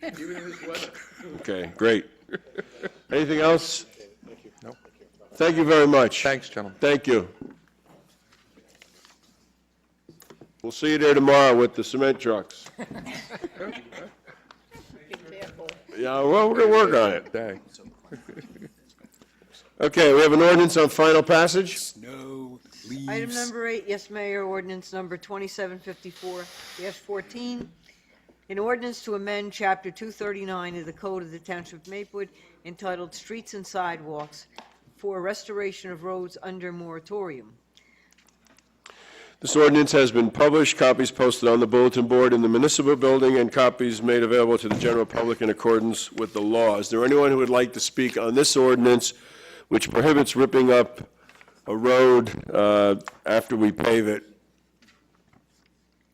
even in this weather. Okay, great. Anything else? No. Thank you very much. Thanks, gentlemen. Thank you. We'll see you there tomorrow with the cement trucks. Yeah, well, we're going to work on it. Day. Okay, we have an ordinance on final passage. No Item number 8, yes, Mayor, ordinance number 2754-14. An ordinance to amend Chapter 239 of the Code of the Township of Maplewood entitled Streets and Sidewalks for restoration of roads under moratorium. This ordinance has been published, copies posted on the bulletin board in the municipal building, and copies made available to the general public in accordance with the law. Is there anyone who would like to speak on this ordinance, which prohibits ripping up a road after we pave it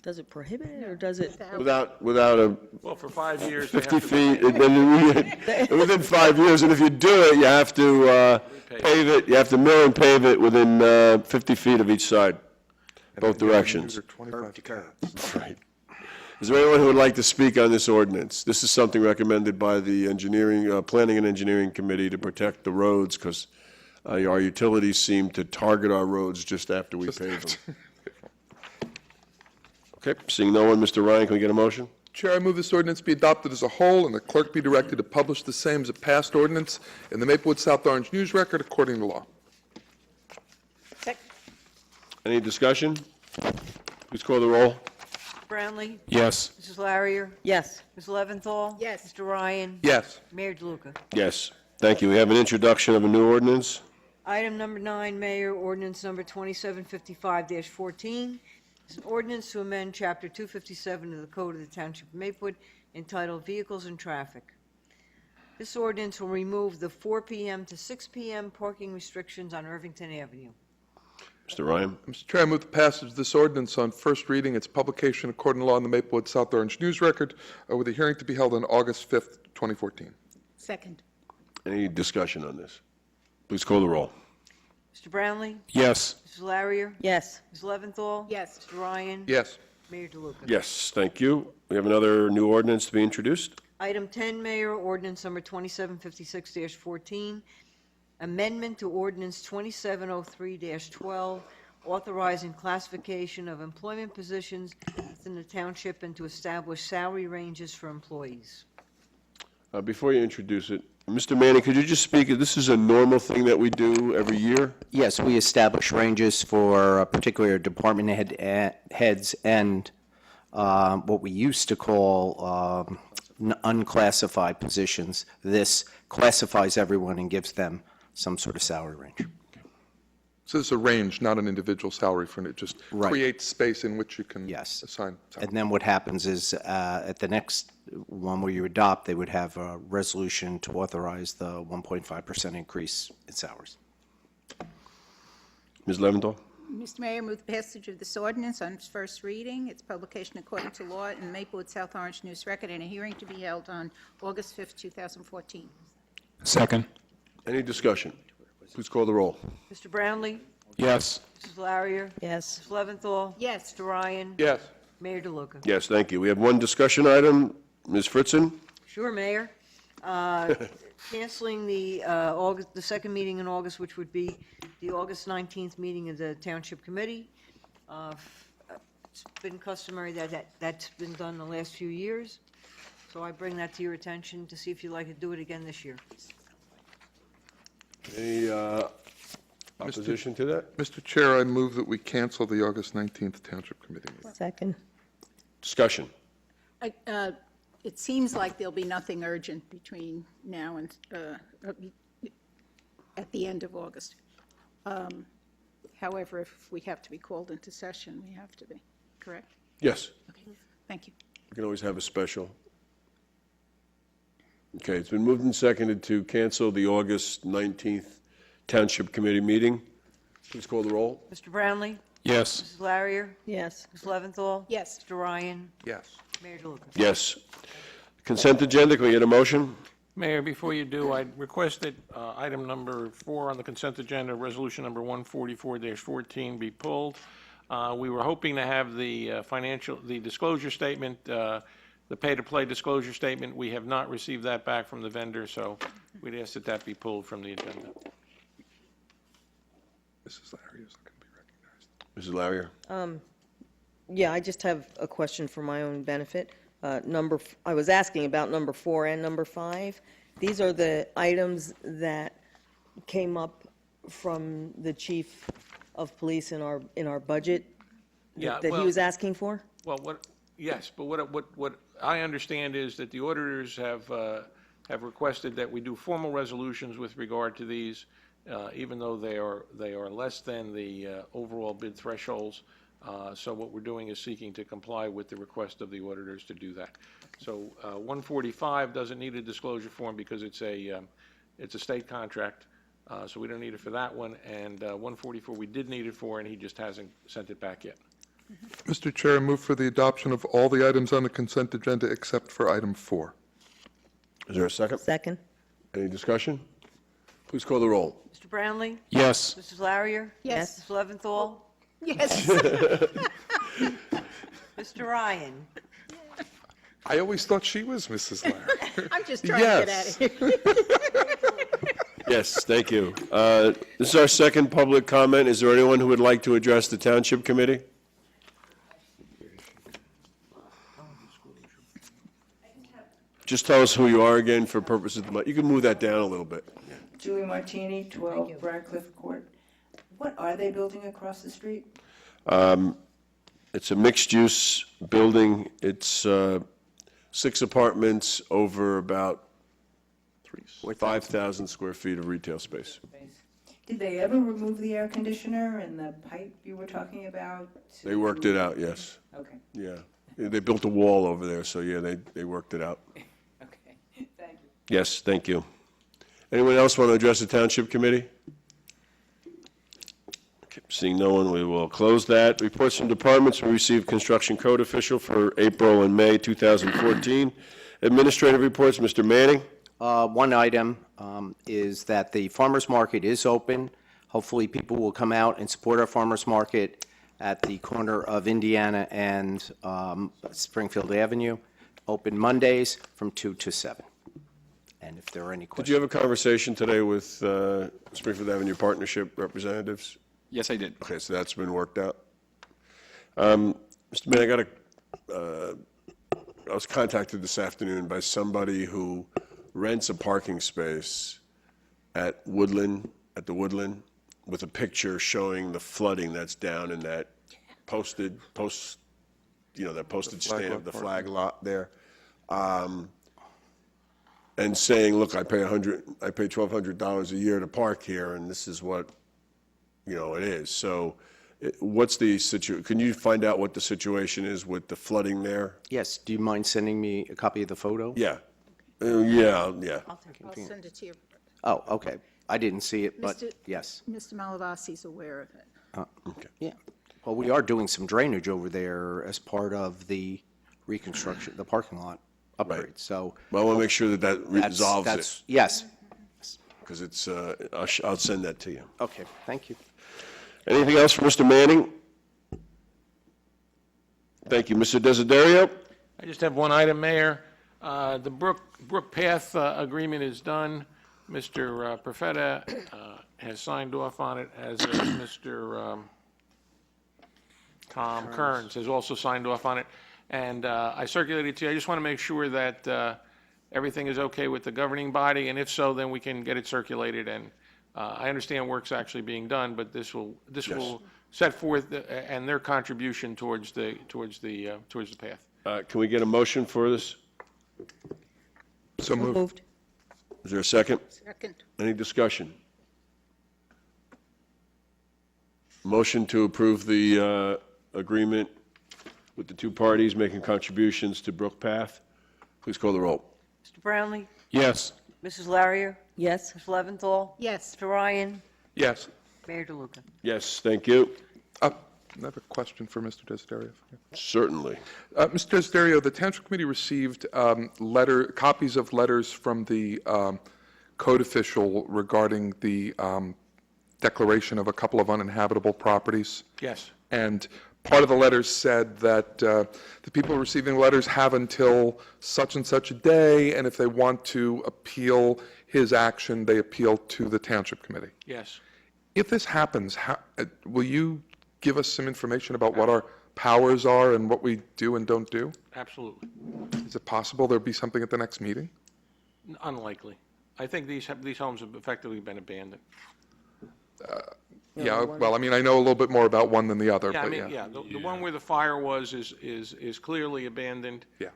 Does it prohibit it, or does it? without a Well, for 5 years, they have 50 to feet, and then within 5 years, and if you do it, you have to pave it, you have to mill and pave it within 50 feet of each side, both directions. 25 cats. Right. Is there anyone who would like to speak on this ordinance? This is something recommended by the Planning and Engineering Committee to protect the roads, because our utilities seem to target our roads just after we pave them. Okay, seeing no one, Mr. Ryan, can we get a motion? Chair, I move this ordinance be adopted as a whole, and the clerk be directed to publish the same as a passed ordinance in the Maplewood South Orange News Record according to law. Any discussion? Please call the roll. Brownlee? Yes. Mrs. Larrier? Yes. Ms. Leventhal? Yes. Mr. Ryan? Yes. Mayor DeLuca? Yes, thank you. We have an introduction of a new ordinance. Item number 9, Mayor, ordinance number 2755-14. It's an ordinance to amend Chapter 257 of the Code of the Township of Maplewood entitled Vehicles and Traffic. This ordinance will remove the 4 p.m. to 6 p.m. parking restrictions on Irvington Avenue. Mr. Ryan? Mr. Chair, I move the passage of this ordinance on first reading, its publication according to law in the Maplewood South Orange News Record, with a hearing to be held on August 5th, 2014. Second. Any discussion on this? Please call the roll. Mr. Brownlee? Yes. Mrs. Larrier? Yes. Ms. Leventhal? Yes. Mr. Ryan? Yes. Mayor DeLuca? Yes, thank you. We have another new ordinance to be introduced. Item 10, Mayor, ordinance number 2756-14, amendment to ordinance 2703-12, authorizing classification of employment positions within the township and to establish salary ranges for employees. Before you introduce it, Mr. Manning, could you just speak? This is a normal thing that we do every year? Yes, we establish ranges for particular department heads and what we used to call unclassified positions. This classifies everyone and gives them some sort of salary range. So this is a range, not an individual salary for it. Just Right. creates space in which you can Yes. assign salary. And then what happens is, at the next one where you adopt, they would have a resolution to authorize the 1.5% increase in salaries. Ms. Leventhal? Mr. Mayor, move the passage of this ordinance on its first reading, its publication according to law in the Maplewood South Orange News Record, and a hearing to be held on August 5th, 2014. Second. Any discussion? Please call the roll. Mr. Brownlee? Yes. Mrs. Larrier? Yes. Ms. Leventhal? Yes. Mr. Ryan? Yes. Mayor DeLuca? Yes, thank you. We have one discussion item. Ms. Fritzen? Sure, Mayor. Canceling the second meeting in August, which would be the August 19th meeting of the Township Committee. It's been customary that's been done the last few years, so I bring that to your attention to see if you'd like to do it again this year. Opposition to that? Mr. Chair, I move that we cancel the August 19th Township Committee meeting. Second. Discussion. It seems like there'll be nothing urgent between now and, at the end of August. However, if we have to be called into session, we have to be, correct? Yes, Okay, thank you. you can always have a special. Okay, it's been moved and seconded to cancel the August 19th Township Committee meeting. Please call the roll. Mr. Brownlee? Yes. Mrs. Larrier? Yes. Ms. Leventhal? Yes. Mr. Ryan? Yes. Mayor DeLuca? Yes. Consent agenda, can we get a motion? Mayor, before you do, I'd request that item number 4 on the consent agenda, resolution number 144-14, be pulled. We were hoping to have the the disclosure statement, the pay-to-play disclosure statement. We have not received that back from the vendor, so we'd ask that that be pulled from the agenda. Mrs. Larry is looking to be recognized. Mrs. Larrier? Yeah, I just have a question for my own benefit. I was asking about number 4 and number 5. These are the items that came up from the chief of police in our budget Yeah, that he well- was asking for? Well, yes, but what I understand is that the auditors have requested that we do formal resolutions with regard to these, even though they are less than the overall bid thresholds. So what we're doing is seeking to comply with the request of the auditors to do that. So 145 doesn't need a disclosure form because it's a state contract, so we don't need it for that one. And 144 we did need it for, and he just hasn't sent it back yet. Mr. Chair, I move for the adoption of all the items on the consent agenda except for item 4. Is there a second? Second? Any discussion? Please call the roll. Mr. Brownlee? Yes. Mrs. Larrier? Yes. Ms. Leventhal? Yes. Mr. Ryan? I always thought she was Mrs. Larry. I'm just trying to get out of here. Yes, thank you. This is our second public comment. Is there anyone who would like to address the Township Committee? Just tell us who you are again for purposes of the, you can move that down a little bit. Julie Martini, 12 Radcliffe Court. What are they building across the street? It's a mixed-use building. It's 6 apartments over about 5,000 square feet of retail space. Did they ever remove the air conditioner and the pipe you were talking about? They worked it out, yes. Okay, Yeah. They built a wall over there, so yeah, they worked it out. okay, thank you. Yes, thank you. Anyone else want to address the Township Committee? Okay, seeing no one, we will close that. Reports from departments. We received construction code official for April and May 2014. Administrative reports, Mr. Manning. One item is that the farmers market is open. Hopefully, people will come out and support our farmers market at the corner of Indiana and Springfield Avenue, open Mondays from 2 to 7. And if there are any Did questions. you have a conversation today with Springfield Avenue Partnership representatives? Yes, I did. Okay, so that's been worked out. Mr. Manning, I was contacted this afternoon by somebody who rents a parking space at the Woodland, with a picture showing the flooding that's down in that posted stand, the flag lot there. And saying, look, I pay $1,200 a year to park here, and this is what, it is. So what's the situation? Can you find out what the situation is with the flooding there? Yes, do you mind sending me a copy of the photo? Yeah. Yeah. I'll send it to you. Oh, okay. I didn't see it, but Mr. yes. Mr. Malavasi's aware of it. Okay. Yeah. Well, we are doing some drainage over there as part of the reconstruction, the parking lot upgrade, so. Well, I want to make sure that resolves it, that's Yes. because it's, I'll send that to you. Okay, thank you. Anything else for Mr. Manning? Thank you. Mr. Desiderio? I just have one item, Mayor. The Brook Path agreement is done. Mr. Perfetta has signed off on it, as has Mr. Tom Kearns has also signed off on it. And I circulated to you. I just want to make sure that everything is okay with the governing body, and if so, then we can get it circulated and I understand work's actually being done, but this will set forth and their contribution towards the path. Can we get a motion for this? So moved. Is there a second? Second. Any discussion? Motion to approve the agreement with the two parties making contributions to Brook Path. Please call the roll. Mr. Brownlee? Yes. Mrs. Larrier? Yes? Ms. Leventhal? Yes. Mr. Ryan? Yes. Mayor DeLuca? Yes, thank you. I have a question for Mr. Desiderio. Certainly. Mr. Desiderio, the Township Committee received copies of letters from the code official regarding the declaration of a couple of uninhabitable properties. Yes. And part of the letters said that the people receiving letters have until such and such a day, and if they want to appeal his action, they appeal to the Township Committee. Yes. If this happens, will you give us some information about what our powers are and what we do and don't do? Absolutely. Is it possible there'll be something at the next meeting? Unlikely. I think these homes have effectively been abandoned. Yeah, well, I mean, I know a little bit more about one than the other, Yeah, I but mean, yeah. the one where the fire was is clearly abandoned. Yeah.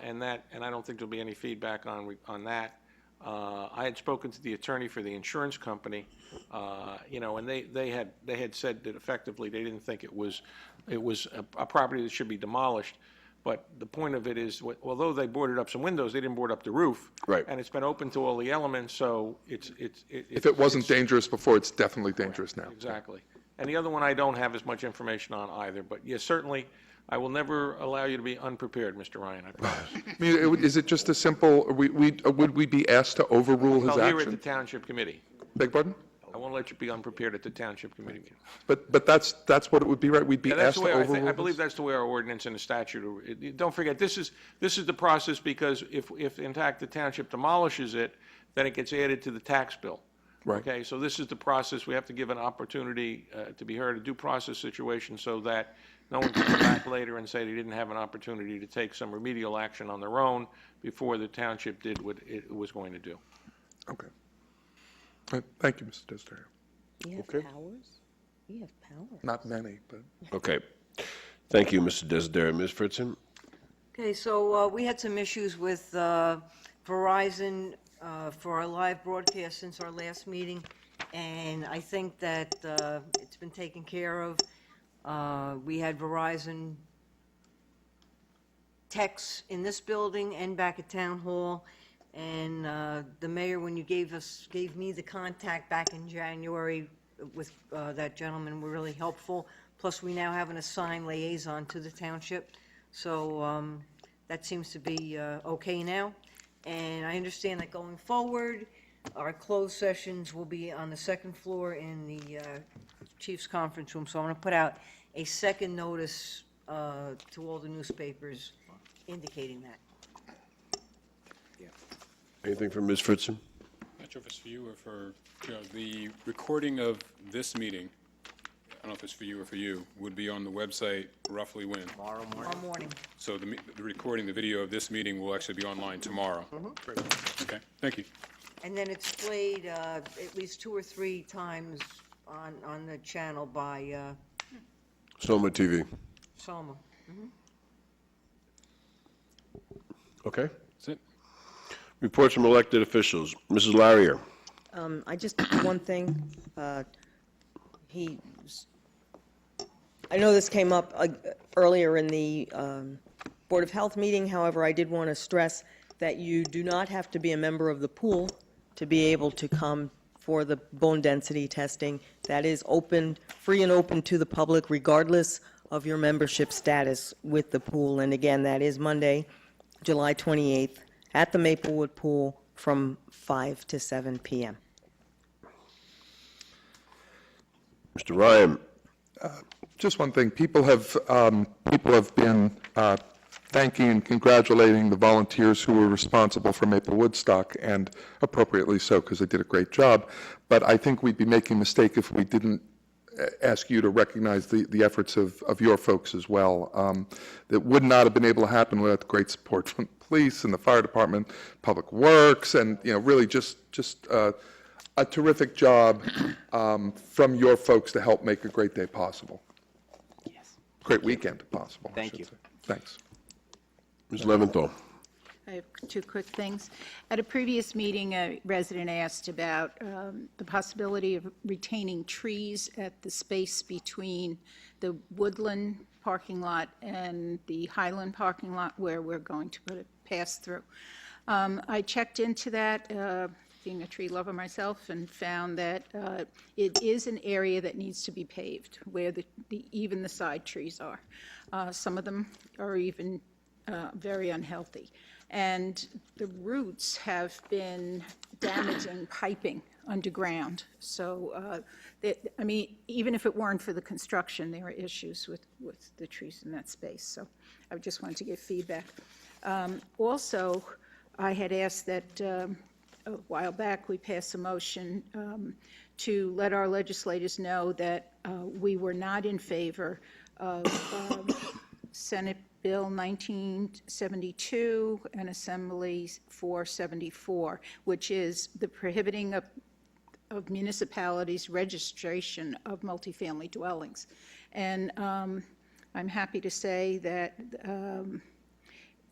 And I don't think there'll be any feedback on that. I had spoken to the attorney for the insurance company, and they had said that effectively they didn't think it was a property that should be demolished. But the point of it is, although they boarded up some windows, they didn't board up the roof. Right. And it's been open to all the elements, so it's. If it wasn't dangerous before, it's definitely dangerous now. Exactly. And the other one I don't have as much information on either, but yes, certainly, I will never allow you to be unprepared, Mr. Ryan, I promise. I mean, is it just a simple, would we be asked to overrule his I'll hear at the action? Township Committee. Beg pardon? I won't let you be unprepared at the Township Committee meeting. But that's what it would be, right? We'd be Yeah, that's asked the to way overrule I believe this? that's the way our ordinance and the statute, don't forget, this is the process, because if in fact the township demolishes it, then it gets added to the tax bill. Right. Okay, so this is the process, we have to give an opportunity to be heard, a due process situation, so that no one can come back later and say they didn't have an opportunity to take some remedial action on their own before the township did what it was going to do. Okay. All right, thank you, Mr. Desiderio. You have Okay. powers? You have powers. Not many, but. Okay. Thank you, Mr. Desiderio. Ms. Fritzen? Okay, so we had some issues with Verizon for our live broadcast since our last meeting, and I think that it's been taken care of. We had Verizon techs in this building and back at Town Hall, and the mayor, when you gave me the contact back in January with that gentleman, were really helpful. Plus, we now have an assigned liaison to the township, so that seems to be okay now. And I understand that going forward, our closed sessions will be on the second floor in the chief's conference room. So I'm going to put out a second notice to all the newspapers indicating that. Anything from Ms. Fritzen? Not sure if it's for you or for Joe. The recording of this meeting, I don't know if it's for you or for you, would be on the website roughly when? Tomorrow morning. So the recording, the video of this meeting will actually be online tomorrow? Okay, thank you. And then it's played at least 2 or 3 times on the channel by Soma TV. Soma. Okay. That's it. Reports from elected officials. Mrs. Larrier. I just, one thing, I know this came up earlier in the Board of Health meeting, however, I did want to stress that you do not have to be a member of the pool to be able to come for the bone density testing. That is open, free and open to the public regardless of your membership status with the pool. And again, that is Monday, July 28th, at the Maplewood Pool from 5 to 7 p.m. Mr. Ryan. Just one thing, people have been thanking and congratulating the volunteers who were responsible for Maple Woodstock, and appropriately so, because they did a great job. But I think we'd be making a mistake if we didn't ask you to recognize the efforts of your folks as well. That would not have been able to happen without the great support from the police and the fire department, public works, and really just a terrific job from your folks to help make a great day possible. Yes. Great weekend possible, I Thank should you. say. Thanks. Ms. Leventhal. I have two quick things. At a previous meeting, a resident asked about the possibility of retaining trees at the space between the Woodland parking lot and the Highland parking lot where we're going to put a pass-through. I checked into that, being a tree lover myself, and found that it is an area that needs to be paved, where even the side trees are. Some of them are even very unhealthy. And the roots have been damaging piping underground. So, I mean, even if it weren't for the construction, there are issues with the trees in that space. So I just wanted to give feedback. Also, I had asked that a while back we passed a motion to let our legislators know that we were not in favor of Senate Bill 1972 and Assembly 474, which is the prohibiting of municipalities' registration of multifamily dwellings. And I'm happy to say that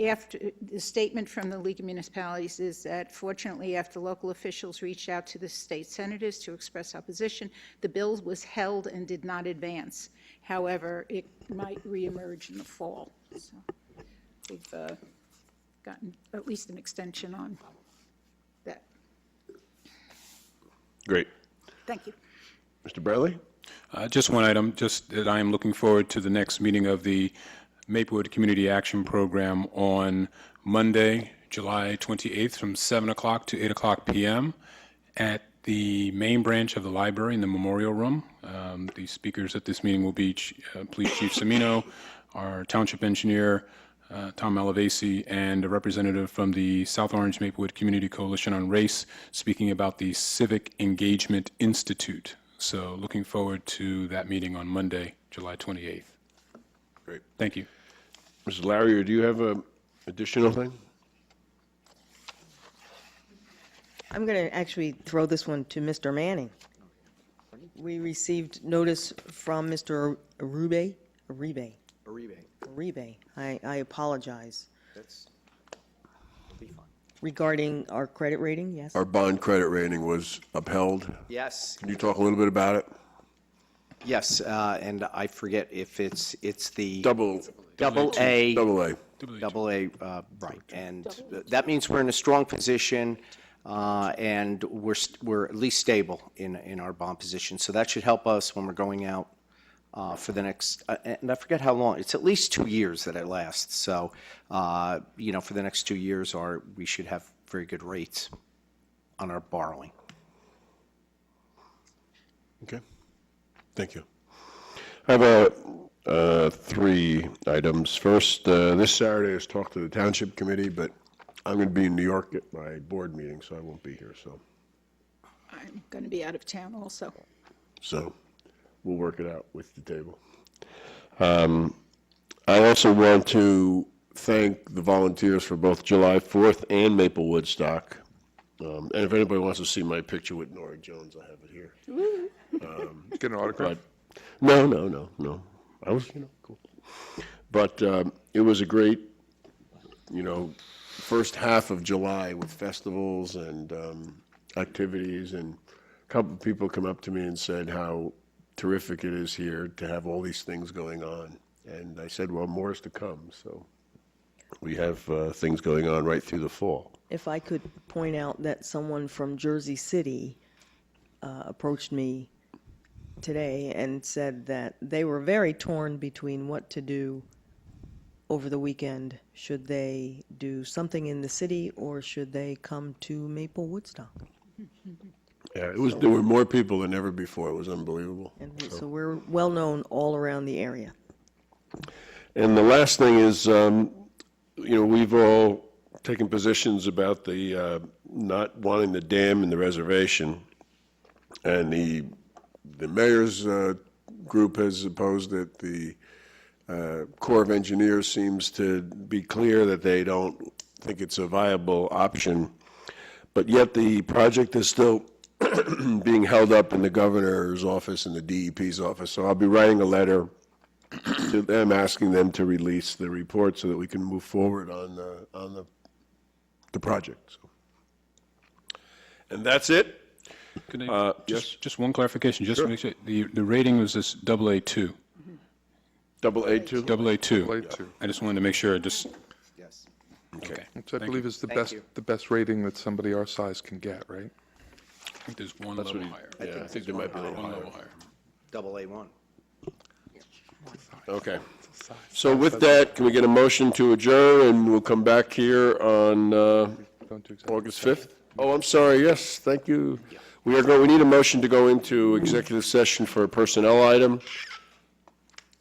after the statement from the League of Municipalities is that fortunately after local officials reached out to the state senators to express opposition, the bill was held and did not advance. However, it might reemerge in the fall. So we've gotten at least an extension on that. Great. Thank you. Mr. Bradley? Just one item, just that I am looking forward to the next meeting of the Maplewood Community Action Program on Monday, July 28th from 7 o'clock to 8 o'clock p.m. at the main branch of the library in the Memorial Room. The speakers at this meeting will be Police Chief Semino, our Township Engineer, Tom Malavasi, and a representative from the South Orange Maplewood Community Coalition on Race, speaking about the Civic Engagement Institute. So looking forward to that meeting on Monday, July 28th. Great. Thank you. Mrs. Larrier, do you have an additional thing? I'm going to actually throw this one to Mr. Manning. We received notice from Mr. Uribe. I apologize. It'll be fine. Regarding our credit rating, yes? Our bond credit rating was upheld. Yes, Can you talk a little bit about it? yes, and I forget if it's the Double A. A. Right, and that means we're in a strong position, and we're at least stable in our bond position. So that should help us when we're going out for the next, and I forget how long, it's at least 2 years that it lasts. So, for the next 2 years, we should have very good rates on our borrowing. Okay. Thank you. I have three items. First, this Saturday is talk to the Township Committee, but I'm going to be in New York at my board meeting, so I won't be here. I'm going to be out of town also. So we'll work it out with the table. I also want to thank the volunteers for both July 4th and Maple Woodstock. And if anybody wants to see my picture with Nora Jones, I have it here. Get an autograph? No. I was, cool. But it was a great, first half of July with festivals and activities. And a couple of people come up to me and said how terrific it is here to have all these things going on. And I said, well, more is to come. So we have things going on right through the fall. If I could point out that someone from Jersey City approached me today and said that they were very torn between what to do over the weekend. Should they do something in the city or should they come to Maple Woodstock? Yeah, there were more people than ever before. It was unbelievable. And so we're well-known all around the area. And the last thing is, we've all taken positions about the not wanting the dam in the reservation. And the mayor's group has opposed it. The Corps of Engineers seems to be clear that they don't think it's a viable option. But yet the project is still being held up in the governor's office and the DEP's office. So I'll be writing a letter to them, asking them to release the report so that we can move forward on the project. So. And that's it. Could I, just one clarification, just to make sure, the rating was this AA2. AA2? AA2. AA2. I just wanted to make sure, just, Yes. Okay. Which I believe is the best rating that somebody our size can get, right? I think there's one That's level what higher. Yeah, I think there might be a little One higher. level higher. AA1. Okay. So with that, can we get a motion to adjourn, and we'll come back here on August 5th? Oh, I'm sorry, yes, thank you. We need a motion to go into executive session for a personnel item.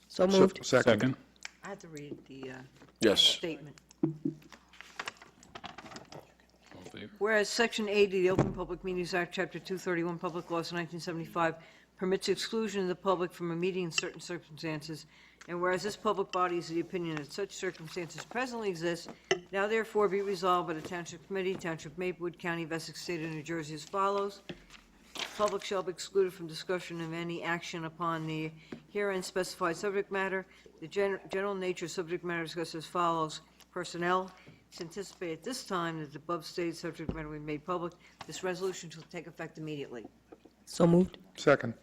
So moved. Second? I have to read the Yes. statement. All in favor? Whereas Section 80 of the Open Public Meetings Act, Chapter 231, Public Laws 1975, permits exclusion of the public from a meeting in certain circumstances, and whereas this public body is of the opinion that such circumstances presently exist, now therefore be resolved by the Township Committee, Township Maplewood, County of Essex, State of New Jersey as follows. Public shall be excluded from discussion of any action upon the herein specified subject matter. The general nature of subject matter discussed as follows. Personnel. It's anticipated at this time that the above stated subject matter will be made public. This resolution shall take effect immediately. So moved. Second.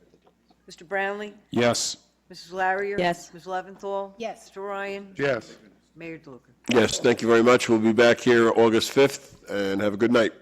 Mr. Brownlee? Yes. Mrs. Larrier? Yes. Ms. Leventhal? Yes. Mr. Ryan? Yes. Mayor DeLuca? Yes, thank you very much. We'll be back here August 5th, and have a good night.